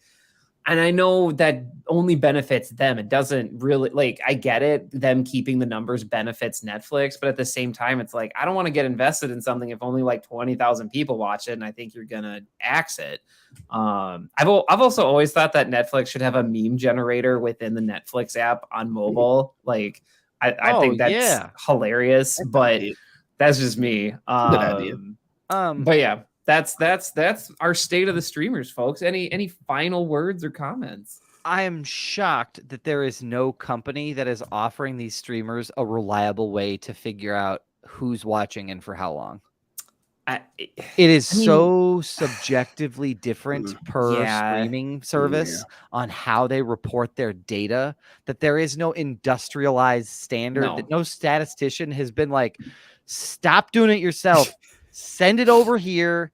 and I know that only benefits them. It doesn't really, like, I get it. Them keeping the numbers benefits Netflix, but at the same time, it's like, I don't want to get invested in something if only like 20,000 people watch it, and I think you're going to axe it. I've also always thought that Netflix should have a meme generator within the Netflix app on mobile. Like, I think that's hilarious, but that's just me. Good idea. But yeah. That's our state of the streamers, folks. Any final words or comments? I am shocked that there is no company that is offering these streamers a reliable way to figure out who's watching and for how long. It is so subjectively different per streaming service on how they report their data, that there is no industrialized standard, that no statistician has been like, stop doing it yourself. Send it over here.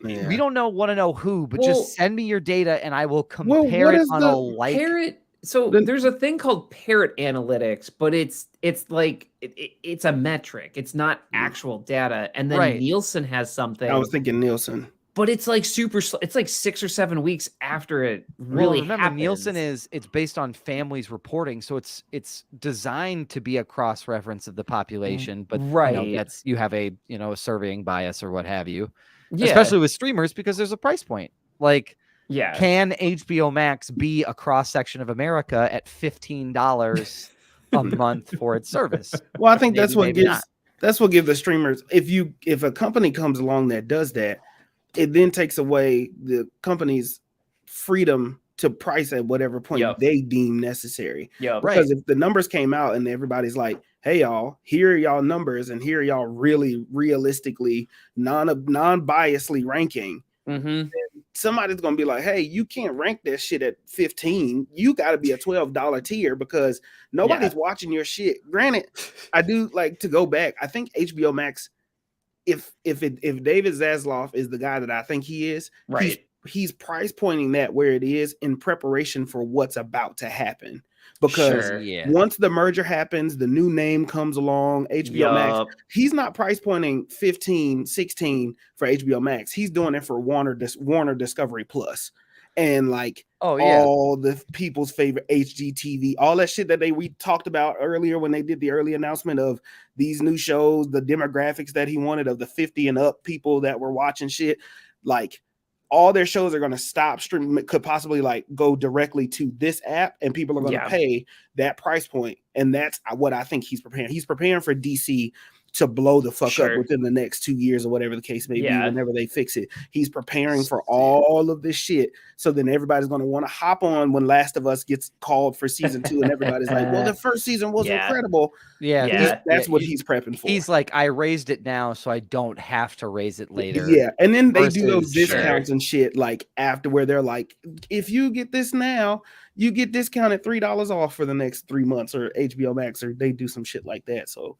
We don't want to know who, but just send me your data and I will compare it on a like. Parrot. So there's a thing called Parrot Analytics, but it's like it's a metric. It's not actual data. And then Nielsen has something. I was thinking Nielsen. But it's like it's like 6 or 7 weeks after it really happens. Nielsen it's based on families reporting, so it's designed to be a cross reference of the population, but you have a a surveying bias or what have you. Especially with streamers, because there's a price point. Like, can HBO Max be a cross section of America at $15 a month for its service? Well, I think that's what gives the streamers. If a company comes along that does that, it then takes away the company's freedom to price at whatever point they deem necessary. Because if the numbers came out and everybody's like, hey y'all, here are y'all numbers and here are y'all really realistically non-biasly ranking, somebody's gonna be like, hey, you can't rank that shit at 15. You got to be a $12 tier because nobody's watching your shit. Granted, I do like to go back. I think HBO Max, if David Zaslav is the guy that I think he is, he's price pointing that where it is in preparation for what's about to happen. Because once the merger happens, the new name comes along, HBO Max, he's not price pointing 15, 16 for HBO Max. He's doing it for Warner Discovery Plus. And like all the people's favorite HGTV, all that shit that we talked about earlier when they did the early announcement of these new shows, the demographics that he wanted of the 50 and up people that were watching shit, like all their shows are going to stop streaming, could possibly like go directly to this app, and people are going to pay that price point. And that's what I think he's preparing. He's preparing for DC to blow the fuck up within the next 2 years or whatever the case may be, whenever they fix it. He's preparing for all of this shit. So then everybody's going to want to hop on when Last of Us gets called for season 2, and everybody's like, well, the first season was incredible. That's what he's prepping for. He's like, I raised it now, so I don't have to raise it later. Yeah. And then they do those discounts and shit like after, where they're like, if you get this now, you get discounted $3 off for the next 3 months, or HBO Max, or they do some shit like that. So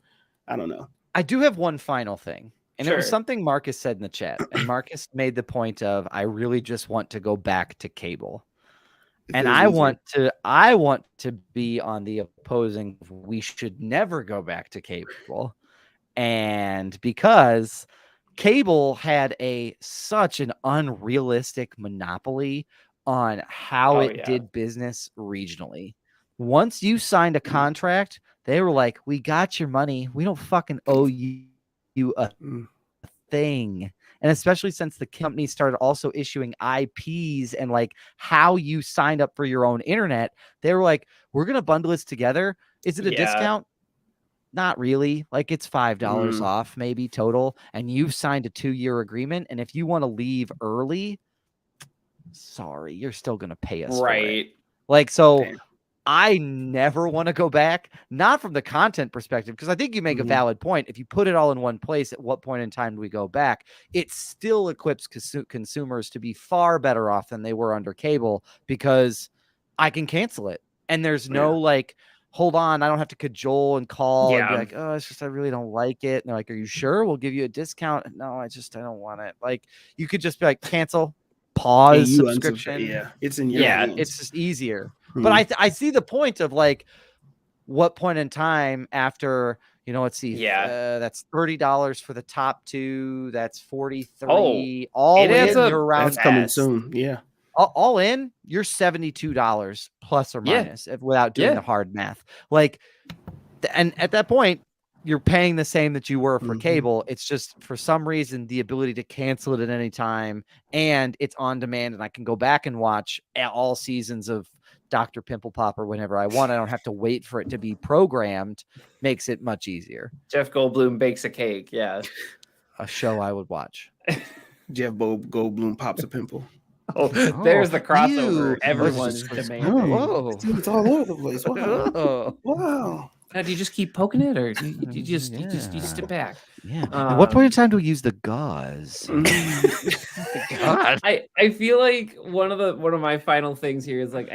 I don't know. I do have one final thing, and it was something Marcus said in the chat, and Marcus made the point of, I really just want to go back to cable. And I want to be on the opposing, we should never go back to cable. And because cable had such an unrealistic monopoly on how it did business regionally. Once you signed a contract, they were like, we got your money. We don't fucking owe you a thing. And especially since the company started also issuing IPs and like how you signed up for your own internet, they were like, we're going to bundle this together. Is it a discount? Not really. Like, it's $5 off maybe total. And you've signed a 2-year agreement. And if you want to leave early, sorry, you're still gonna pay us for it. Right. Like, so Damn. I never want to go back, not from the content perspective, because I think you make a valid point. If you put it all in one place, at what point in time do we go back? It still equips consumers to be far better off than they were under cable, because I can cancel it. And there's no like, hold on, I don't have to cajole and call and be like, oh, it's just, I really don't like it. And they're like, are you sure? We'll give you a discount. No, I don't want it. Like, you could just be like, cancel, pause subscription. It's in your hands. It's just easier. But I see the point of like, what point in time after, let's see, that's $30 for the top 2, that's 43, all in, you're around. That's coming soon. All in, you're $72 plus or minus without doing the hard math. Like, and at that point, you're paying the same that you were for cable. It's just, for some reason, the ability to cancel it at any time, and it's on demand, and I can go back and watch all seasons of Dr. Pimple Popper whenever I want. I don't have to wait for it to be programmed. Makes it much easier. Jeff Goldblum bakes a cake. Yeah. A show I would watch. Jeff Goldblum pops a pimple. There's the crossover. Everyone's demanding. Whoa. It's all over the place. Wow. Wow. Do you just keep poking it, or you just step back? Yeah. At what point in time do we use the gauze? God. I feel like one of my final things here is like,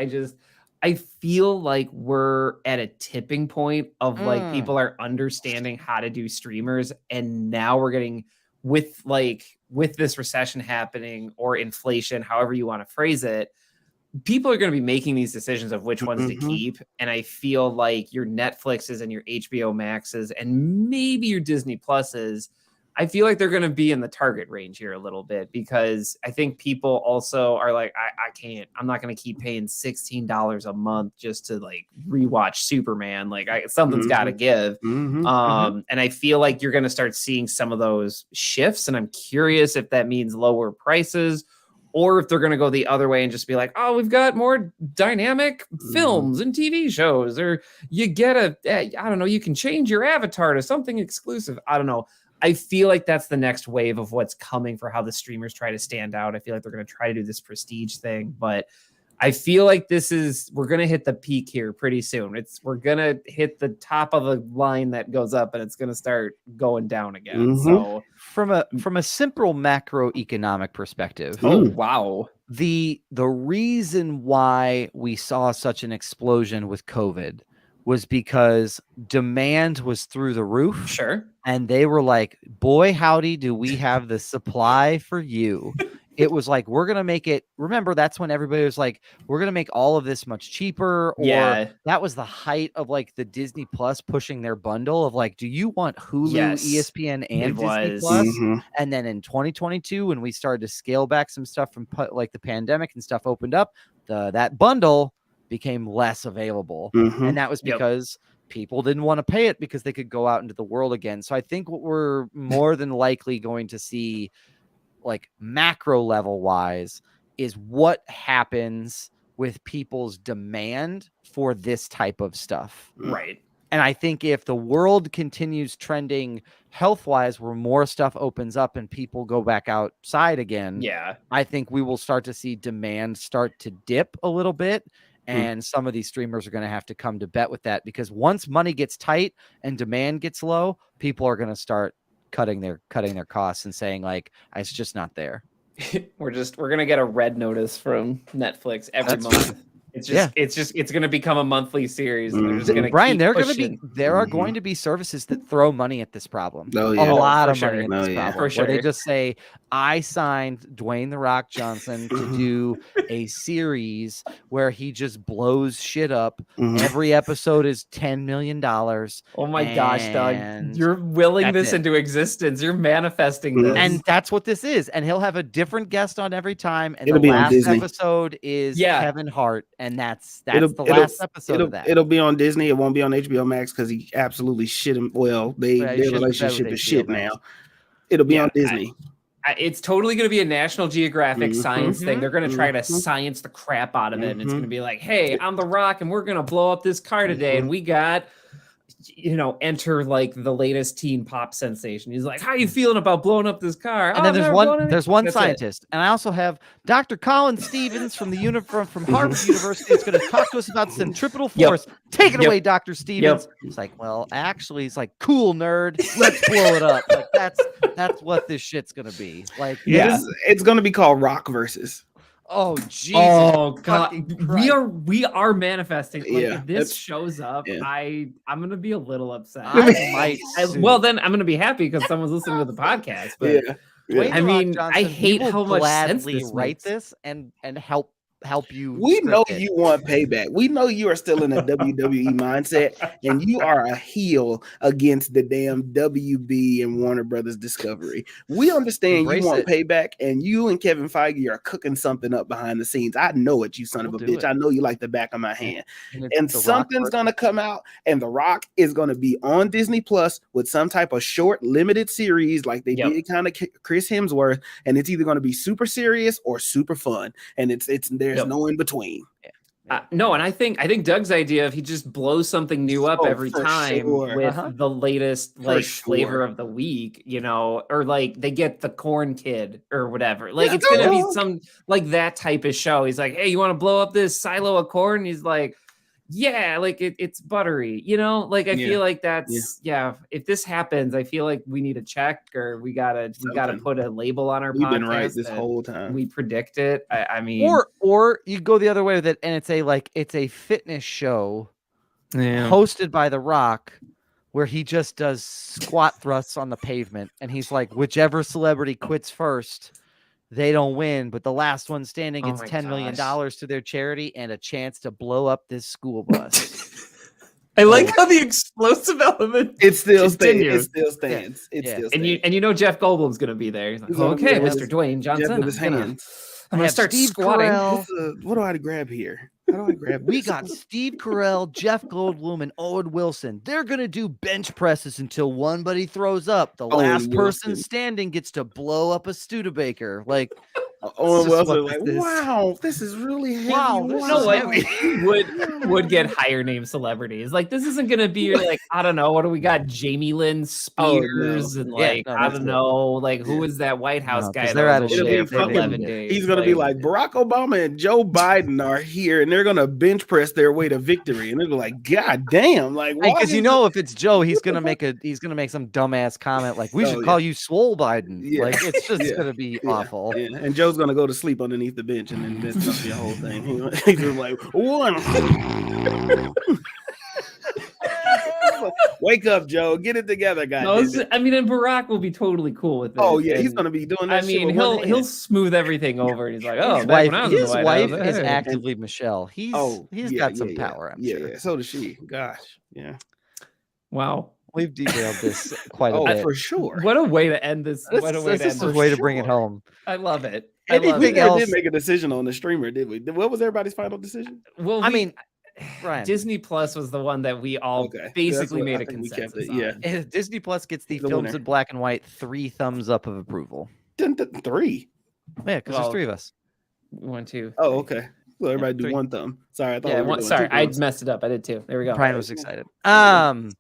I feel like we're at a tipping point of like, people are understanding how to do streamers, and now we're getting with this recession happening, or inflation, however you want to phrase it, people are going to be making these decisions of which ones to keep. And I feel like your Netflixes and your HBO Maxes and maybe your Disney Pluses, I feel like they're going to be in the target range here a little bit, because I think people also are like, I'm not going to keep paying $16 a month just to like rewatch Superman. Like, something's got to give. And I feel like you're going to start seeing some of those shifts. And I'm curious if that means lower prices, or if they're going to go the other way and just be like, oh, we've got more dynamic films and TV shows, or you get I don't know, you can change your avatar to something exclusive. I don't know. I feel like that's the next wave of what's coming for how the streamers try to stand out. I feel like they're going to try to do this prestige thing, but I feel like we're going to hit the peak here pretty soon. We're going to hit the top of the line that goes up, and it's going to start going down again. So from a simple macroeconomic perspective. Oh, wow. The reason why we saw such an explosion with COVID was because demand was through the roof. Sure. And they were like, boy, howdy, do we have the supply for you. It was like, we're going to make it. Remember, that's when everybody was like, we're going to make all of this much cheaper. Or that was the height of like the Disney Plus pushing their bundle of like, do you want Hulu, ESPN, and Disney Plus? And then in 2022, when we started to scale back some stuff from like the pandemic and stuff opened up, that bundle became less available. And that was because people didn't want to pay it because they could go out into the world again. So I think what we're more than likely going to see, like macro level wise, is what happens with people's demand for this type of stuff. Right. And I think if the world continues trending health wise, where more stuff opens up and people go back outside again, I think we will start to see demand start to dip a little bit. And some of these streamers are going to have to come to bet with that, because once money gets tight and demand gets low, people are going to start cutting their costs and saying like, it's just not there. We're going to get a red notice from Netflix every month. It's going to become a monthly series. And they're just going to Brian, there are going to be services that throw money at this problem. A lot of money at this problem. For sure. Where they just say, I signed Dwayne The Rock Johnson to do a series where he just blows shit up. Every episode is $10 million. Oh my gosh, Doug. You're willing this into existence. You're manifesting this. And that's what this is. And he'll have a different guest on every time. And the last episode is Kevin Hart. And that's the last episode of that. It'll be on Disney. It won't be on HBO Max because he absolutely shit him. Well, their relationship is shit now. It'll be on Disney. It's totally going to be a National Geographic science thing. They're going to try to science the crap out of it. And it's going to be like, hey, I'm The Rock, and we're going to blow up this car today. And we got enter like the latest teen pop sensation. He's like, how are you feeling about blowing up this car? And then there's one That's scientist. And I also have Dr. Colin Stevens from from Harvard University is going to talk to us about centripetal force. Take it away, Dr. Stevens. It's like, well, actually, it's like, cool, nerd. Let's blow it up. Like that's what this shit's going to be. Like, it's going to be called Rock Versus. Oh Jesus! Oh God, we are manifesting. Like, if this shows up, I'm gonna be a little upset. Well, then I'm gonna be happy because someone's listening to the podcast. But I mean, I hate how much sense this write this and help you. We know you want payback. We know you are still in a WWE mindset, and you are a heel against the damn WB and Warner Brothers Discovery. We understand you want payback, and you and Kevin Feige are cooking something up behind the scenes. I know it, you son of a bitch. I know you like the back of my hand. And something's gonna come out, and The Rock is gonna be on Disney Plus with some type of short, limited series, like they did kind of Chris Hemsworth, and it's either gonna be super serious or super fun, and there's no in between. No, and I think Doug's idea, if he just blows something new up every time with the latest flavor of the week, or like they get the corn kid or whatever. Like it's gonna be some like that type of show. He's like, hey, you want to blow up this silo of corn? He's like, yeah, like it's buttery, like I feel like that's if this happens, I feel like we need a check, or we gotta put a label on our podcast. We've been right this whole time. We predict it. I mean, or you go the other way with it, and it's a fitness show hosted by The Rock, where he just does squat thrusts on the pavement, and he's like, whichever celebrity quits first, they don't win, but the last one standing gets $10 million to their charity and a chance to blow up this school bus. I like how the explosive element it still stands. And Jeff Goldblum's gonna be there. He's like, okay, Mr. Dwayne Johnson. With his hands. I'm gonna start squatting. What do I grab here? How do I grab this? We got Steve Carell, Jeff Goldblum, and Owen Wilson. They're gonna do bench presses until one throws up. The last person standing gets to blow up a Studebaker. Like Owen Wilson, like, wow, this is really heavy. Wow, this no way. Would get higher name celebrities. Like, this isn't gonna be like, I don't know, what do we got? Jamie Lynn Spears and I don't know, like who is that White House guy? They're out of shape for 11 days. He's gonna be like Barack Obama and Joe Biden are here, and they're gonna bench press their way to victory, and they're like, God damn, like, because if it's Joe, he's gonna make some dumbass comment like, we should call you Swole Biden. Like, it's just gonna be awful. And Joe's gonna go to sleep underneath the bench, and then that's gonna be a whole thing. He's just like, one. Wake up, Joe. Get it together, guys. No, and Barack will be totally cool with it. Oh yeah, he's gonna be doing that. I mean, he'll smooth everything over. And he's like, oh, his wife is actively Michelle. He's got some power. I'm sure. Yeah, so does she. Gosh, yeah. Wow. We've derailed this quite a bit. For sure. What a way to end this. This is a way to bring it home. I love it. Anything else? We didn't make a decision on the streamer, did we? What was everybody's final decision? Well, Ryan, Disney Plus was the one that we all basically made a consensus on. Disney Plus gets the films in black and white 3 thumbs up of approval. 3? Yeah, because there's 3 of us. 1, 2. Oh, okay. So everybody do 1 thumb. Sorry, I thought. Yeah, sorry, I messed it up. I did too. There we go. Brian was excited.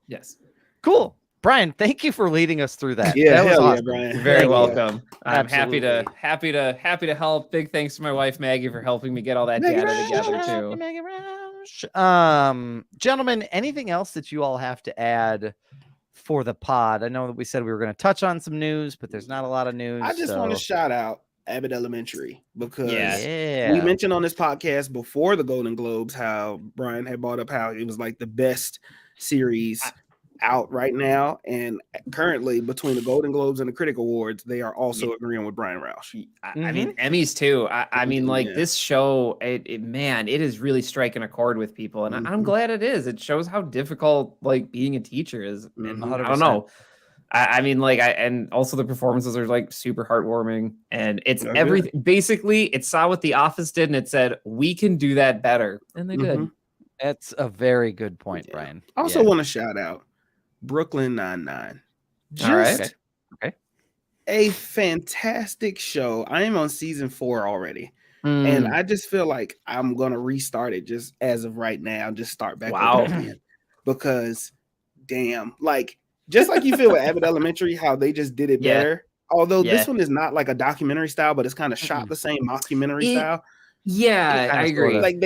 Yes. Cool. Brian, thank you for leading us through that. Yeah, that was awesome. Brian. You're very welcome. I'm happy to help. Big thanks to my wife Maggie for helping me get all that data together too. Gentlemen, anything else that you all have to add for the pod? I know that we said we were going to touch on some news, but there's not a lot of news. I just want to shout out Abbott Elementary because we mentioned on this podcast before the Golden Globes how Brian had brought up how it was like the best series out right now, and currently between the Golden Globes and the Critic Awards, they are also agreeing with Brian Roush. I mean, Emmys too. I mean, like this show, it is really striking a chord with people, and I'm glad it is. It shows how difficult like being a teacher is. And I don't know. I mean, like, and also the performances are like super heartwarming, and it's everything. Basically, it saw what The Office did, and it said we can do that better, and they did. That's a very good point, Brian. I also want to shout out Brooklyn Nine-Nine. Just a fantastic show. I am on season 4 already. And I just feel like I'm going to restart it just as of right now. Just start back again. Because damn, like just like you feel with Abbott Elementary, how they just did it better. Although this one is not like a documentary style, but it's kind of shot the same mockumentary style. Yeah, I agree. Like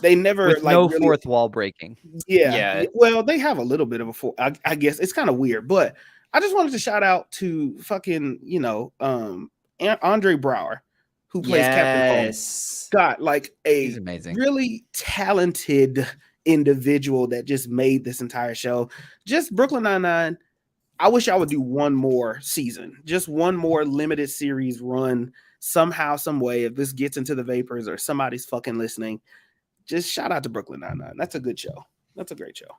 they never with like no really, fourth wall breaking. Yeah. Well, they have a little bit of a I guess it's kind of weird, but I just wanted to shout out to fucking Andre Braugher, who plays Captain Cold. Got like He's amazing. Really talented individual that just made this entire show. Just Brooklyn Nine-Nine. I wish I would do one more season, just one more limited series run somehow, some way. If this gets into the vapors or somebody's fucking listening, just shout out to Brooklyn Nine-Nine. That's a good show. That's a great show.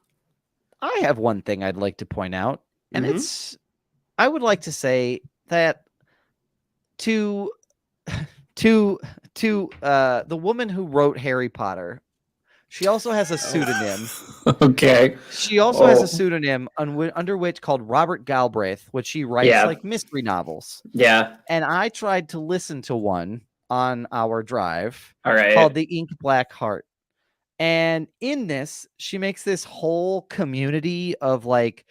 I have one thing I'd like to point out, and I would like to say that to the woman who wrote Harry Potter, she also has a pseudonym. Okay. She also has a pseudonym under which called Robert Galbraith, which she writes like mystery novels. Yeah. And I tried to listen to one on our drive called The Ink Black Heart. And in this, she makes this whole community of like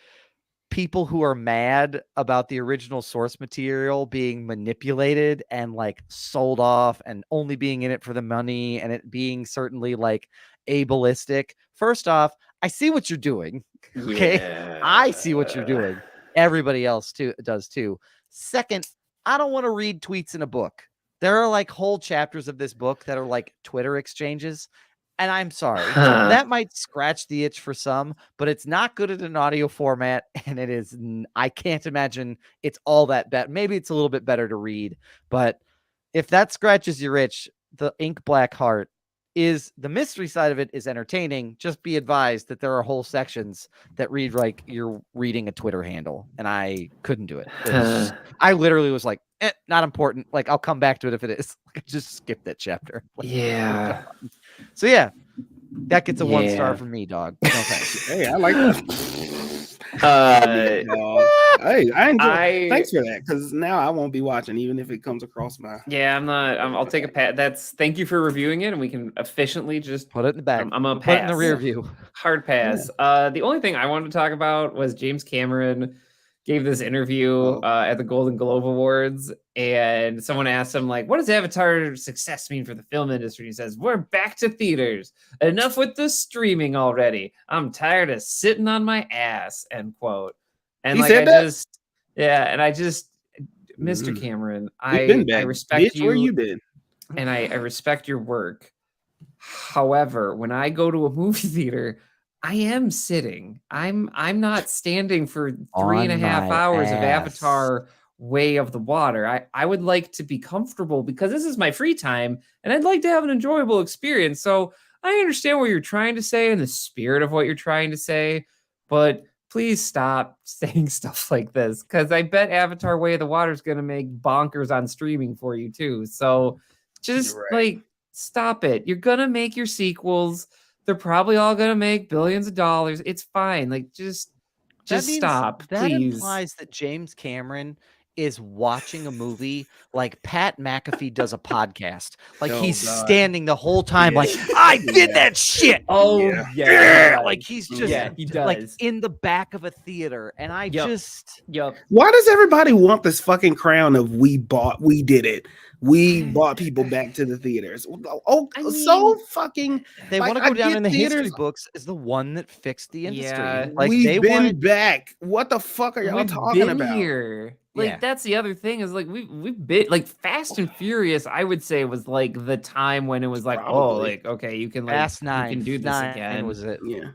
people who are mad about the original source material being manipulated and like sold off and only being in it for the money and it being certainly like ableistic. First off, I see what you're doing. Okay. Yeah. I see what you're doing. Everybody else does too. Second, I don't want to read tweets in a book. There are like whole chapters of this book that are like Twitter exchanges. And I'm sorry, that might scratch the itch for some, but it's not good at an audio format. And it is, I can't imagine it's all that bad. Maybe it's a little bit better to read, but if that scratches your itch, The Ink Black Heart is the mystery side of it is entertaining. Just be advised that there are whole sections that read like you're reading a Twitter handle. And I couldn't do it. I literally was like, not important. Like I'll come back to it if it is. Like, just skip that chapter. Like, yeah. So yeah, that gets a 1 star from me, dog. No thanks. Hey, I like that. Hey, I enjoy. Thanks for that, because now I won't be watching, even if it comes across my. Yeah, I'm not. I'll take a pass. Thank you for reviewing it, and we can efficiently just put it in the back. I'm gonna put it in the rear view. Hard pass. Yeah. The only thing I wanted to talk about was James Cameron gave this interview at the Golden Globe Awards, and someone asked him, like, what does Avatar success mean for the film industry? He says, we're back to theaters. Enough with the streaming already. I'm tired of sitting on my ass, end quote. And he like, I just, Mr. Cameron, I respect Bitch, you. where you been? And I respect your work. However, when I go to a movie theater, I am sitting. I'm not standing for 3.5 hours of Avatar Way of the Water. I would like to be comfortable because this is my free time and I'd like to have an enjoyable experience. So I understand what you're trying to say and the spirit of what you're trying to say, but please stop saying stuff like this, because I bet Avatar Way of the Water is going to make bonkers on streaming for you too. So just like, stop it. You're going to make your sequels. They're probably all going to make billions of dollars. It's fine. Like, just stop, that please. Implies that James Cameron is watching a movie like Pat McAfee does a podcast. Like he's standing the whole time like, I did that shit. Oh, Like he's just he does. like in the back of a theater. And I Why does everybody want this fucking crown of we did it? We brought people back to the theaters. Oh, I mean, so fucking. They want to go down in the history books as the one that fixed the industry. Yeah, like we've been back. What the fuck are y'all talking about? Here. Like that's the other thing is like we've been like Fast and Furious. I would say was like the time when it was like okay, you can like Fast 9, you can do this again. Was it? Yeah.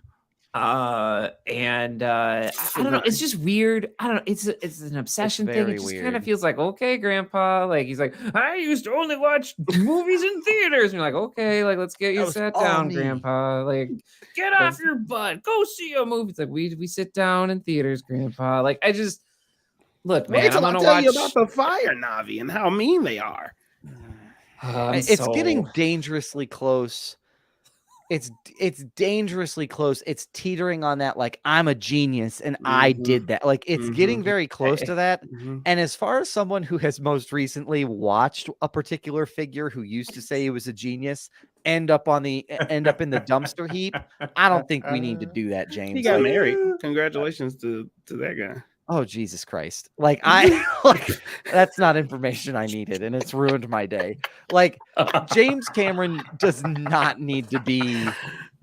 I don't know. It's just weird. I don't know. It's an obsession thing. It just kind of feels like, okay, Grandpa. Like he's like, I used to only watch movies in theaters. And you're like, okay, like let's get you sat down, Grandpa. Like, get off your butt. Go see a movie. It's like we sit down in theaters, Grandpa. Like I just look, man. Wait till I tell you about the fire Navi and how mean they are. It's getting dangerously close. It's dangerously close. It's teetering on that, like, I'm a genius and I did that. Like, it's getting very close to that. And as far as someone who has most recently watched a particular figure who used to say he was a genius, end up in the dumpster heap. I don't think we need to do that, James. He got married. Congratulations to that guy. Oh, Jesus Christ. Like that's not information I needed, and it's ruined my day. Like James Cameron does not need to be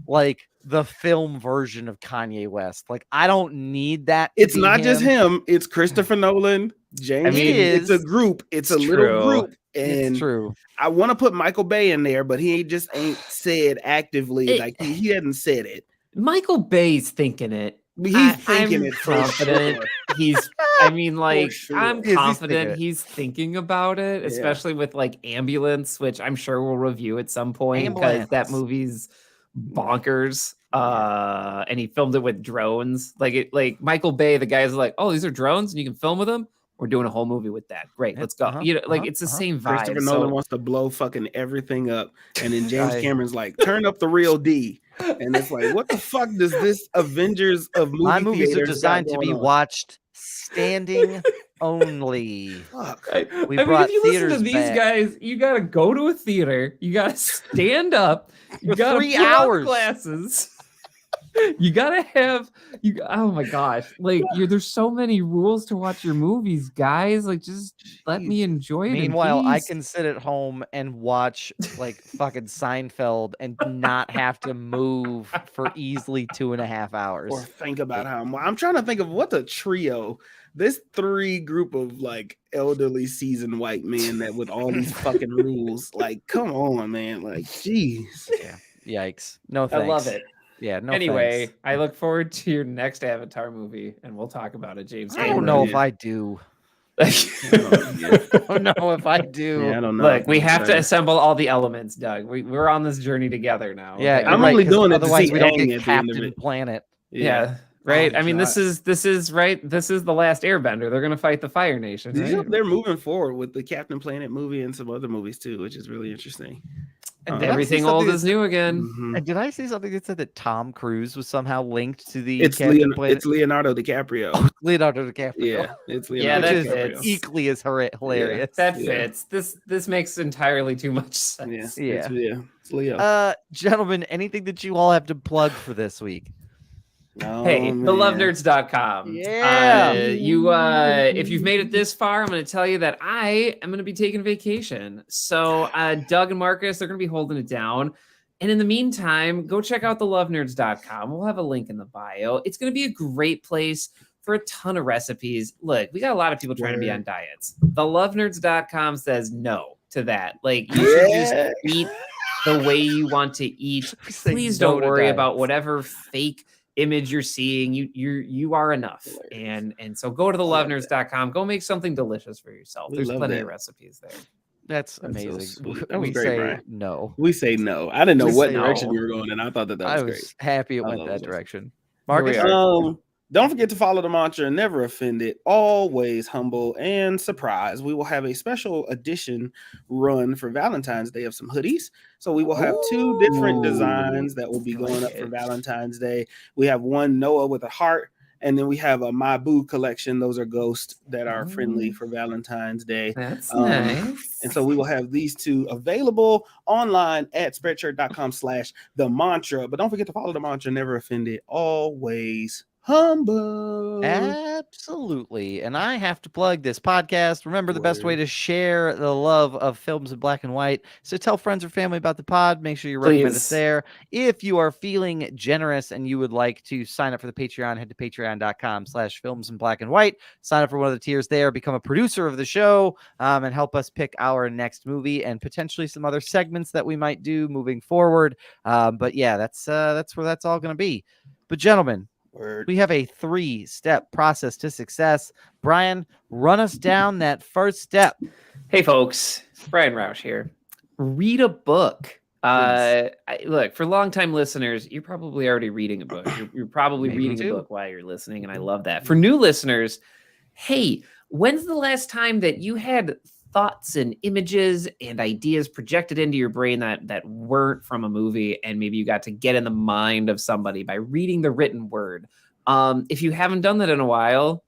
like the film version of Kanye West. Like I don't need that. It's not just him. It's Christopher Nolan, James. It's a group. It's a little group. And it's true. I want to put Michael Bay in there, but he just ain't said actively. Like he hadn't said it. Michael Bay's thinking it. He's thinking it. Confident. I'm confident he's thinking about it, especially with like Ambulance, which I'm sure we'll review at some point because that movie's bonkers. And he filmed it with drones. Like Michael Bay, the guy's like, oh, these are drones and you can film with them. We're doing a whole movie with that. Great, let's go. It's the same vibe. Christopher Nolan wants to blow fucking everything up, and then James Cameron's like, turn up the real D. And it's like, what the fuck does this Avengers of movie? My movies are designed to be watched standing only. Fuck. If you listen to these guys, you gotta go to a theater, you gotta stand up, you gotta 3 hours glasses. You gotta have oh my gosh, like there's so many rules to watch your movies, guys. Like just let me enjoy it. Meanwhile, I can sit at home and watch like fucking Seinfeld and not have to move for easily 2.5 hours. Or think about how I'm trying to think of what the trio. This 3 group of like elderly seasoned white men that with all these fucking rules. Like, come on, man. Like, jeez. Yeah. Yikes. No thanks. I love it. Yeah, no anyway, thanks. I look forward to your next Avatar movie, and we'll talk about it, James. I don't know if I do. I don't know if I do. Yeah, I don't know. Look, we have to assemble all the elements, Doug. We're on this journey together now. Yeah, okay? I'm only doing it otherwise to we see don't get at the end of Captain it. Planet. Yeah. Right. Oh, I mean, God. this is right. This is the last Airbender. They're gonna fight the Fire Nation. Right? They're moving forward with the Captain Planet movie and some other movies too, which is really interesting. And everything old is new again. Mm-hmm. And did I see something that said that Tom Cruise was somehow linked to the It's Leonardo DiCaprio. Oh, Leonardo DiCaprio. Yeah, it's Leonardo that DiCaprio. fits. Equally as hilarious. That fits. This makes entirely too much sense. Yeah. It's Leo. Gentlemen, anything that you all have to plug for this week? Hey, thelovenerds.com. Yeah. If you've made it this far, I'm going to tell you that I am going to be taking vacation. So Doug and Marcus, they're going to be holding it down. And in the meantime, go check out thelovenerds.com. We'll have a link in the bio. It's going to be a great place for a ton of recipes. Look, we got a lot of people trying to be on diets. Thelovenerds.com says no to that. Like, you should just eat the way you want to eat. Please don't worry about whatever fake image you're seeing. You are enough. And so go to thelovenerds.com. Go make something delicious for yourself. There's plenty of recipes there. That's amazing. So that was we great, say Brian. no. We say no. I didn't know We what say direction no. we were going, and I thought that was great. I was happy it went that awesome. direction. Marcus? Don't forget to follow the mantra, never offended, always humble, and surprise. We will have a special edition run for Valentine's Day of some hoodies. So we will have 2 different designs that will be going up for Valentine's Day. We have one Noah with a heart, and then we have a My Boo collection. Those are ghosts that are friendly for Valentine's Day. That's nice. And so we will have these 2 available online at spreadshirt.com/the mantra. But don't forget to follow the mantra, never offended, always humble. Absolutely. And I have to plug this podcast. Remember, the best way to share the love of films in black and white is to tell friends or family about the pod. Make sure you recommend us there. If you are feeling generous and you would like to sign up for the Patreon, head to patreon.com/films in black and white. Sign up for one of the tiers there, become a producer of the show, and help us pick our next movie and potentially some other segments that we might do moving forward. But yeah, that's where that's all going to be. But gentlemen, we have a 3-step process to success. Brian, run us down that first step. Hey, folks. Brian Roush here. Read a book. Look, for longtime listeners, you're probably already reading a book. You're probably reading a book while you're listening, and I love that. For new listeners, hey, when's the last time that you had thoughts and images and ideas projected into your brain that weren't from a movie, and maybe you got to get in the mind of somebody by reading the written word? If you haven't done that in a while,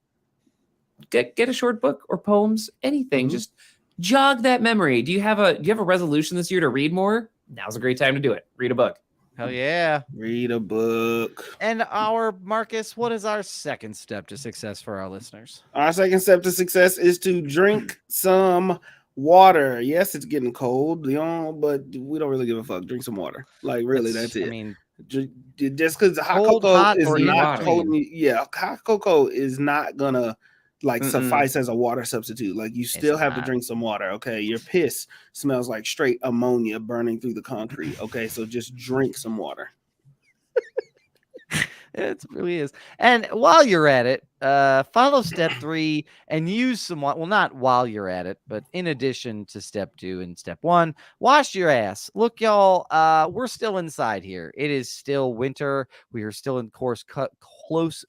get a short book or poems, anything. Just jog that memory. Do you have a resolution this year to read more? now's a great time to do it. Read a book. Hell yeah. Read a book. And our Marcus, what is our second step to success for our listeners? Our second step to success is to drink some water. Yes, it's getting cold, but we don't really give a fuck. Drink some water. Like, really, that's it. I mean, just because hot cold, cocoa hot, is or in not between. cold. Yeah, hot cocoa is not gonna suffice as a water substitute. Like, you still have to drink some water. Okay, your piss smells like straight ammonia burning through the concrete. Okay, so just drink some water. It really is. And while you're at it, follow step 3 and use some, well, not while you're at it, but in addition to step 2 and step 1, wash your ass. Look, y'all, we're still inside here. It is still winter. We are still in close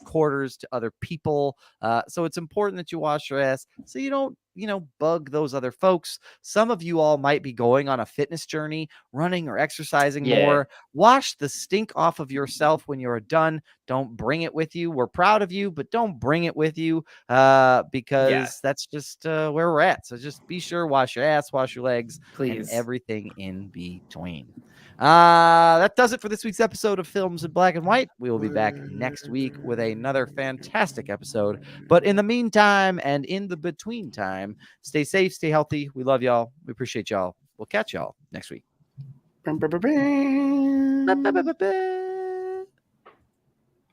quarters to other people. So it's important that you wash your ass so you don't, bug those other folks. Some of you all might be going on a fitness journey, running or exercising more. Wash the stink off of yourself when you're done. Don't bring it with you. We're proud of you, but don't bring it with you because that's just where we're at. So just be sure, wash your ass, wash your legs, please, and everything in between. That does it for this week's episode of Films in Black and White. We will be back next week with another fantastic episode. But in the meantime and in the between time, stay safe, stay healthy. We love y'all. We appreciate y'all. We'll catch y'all next week.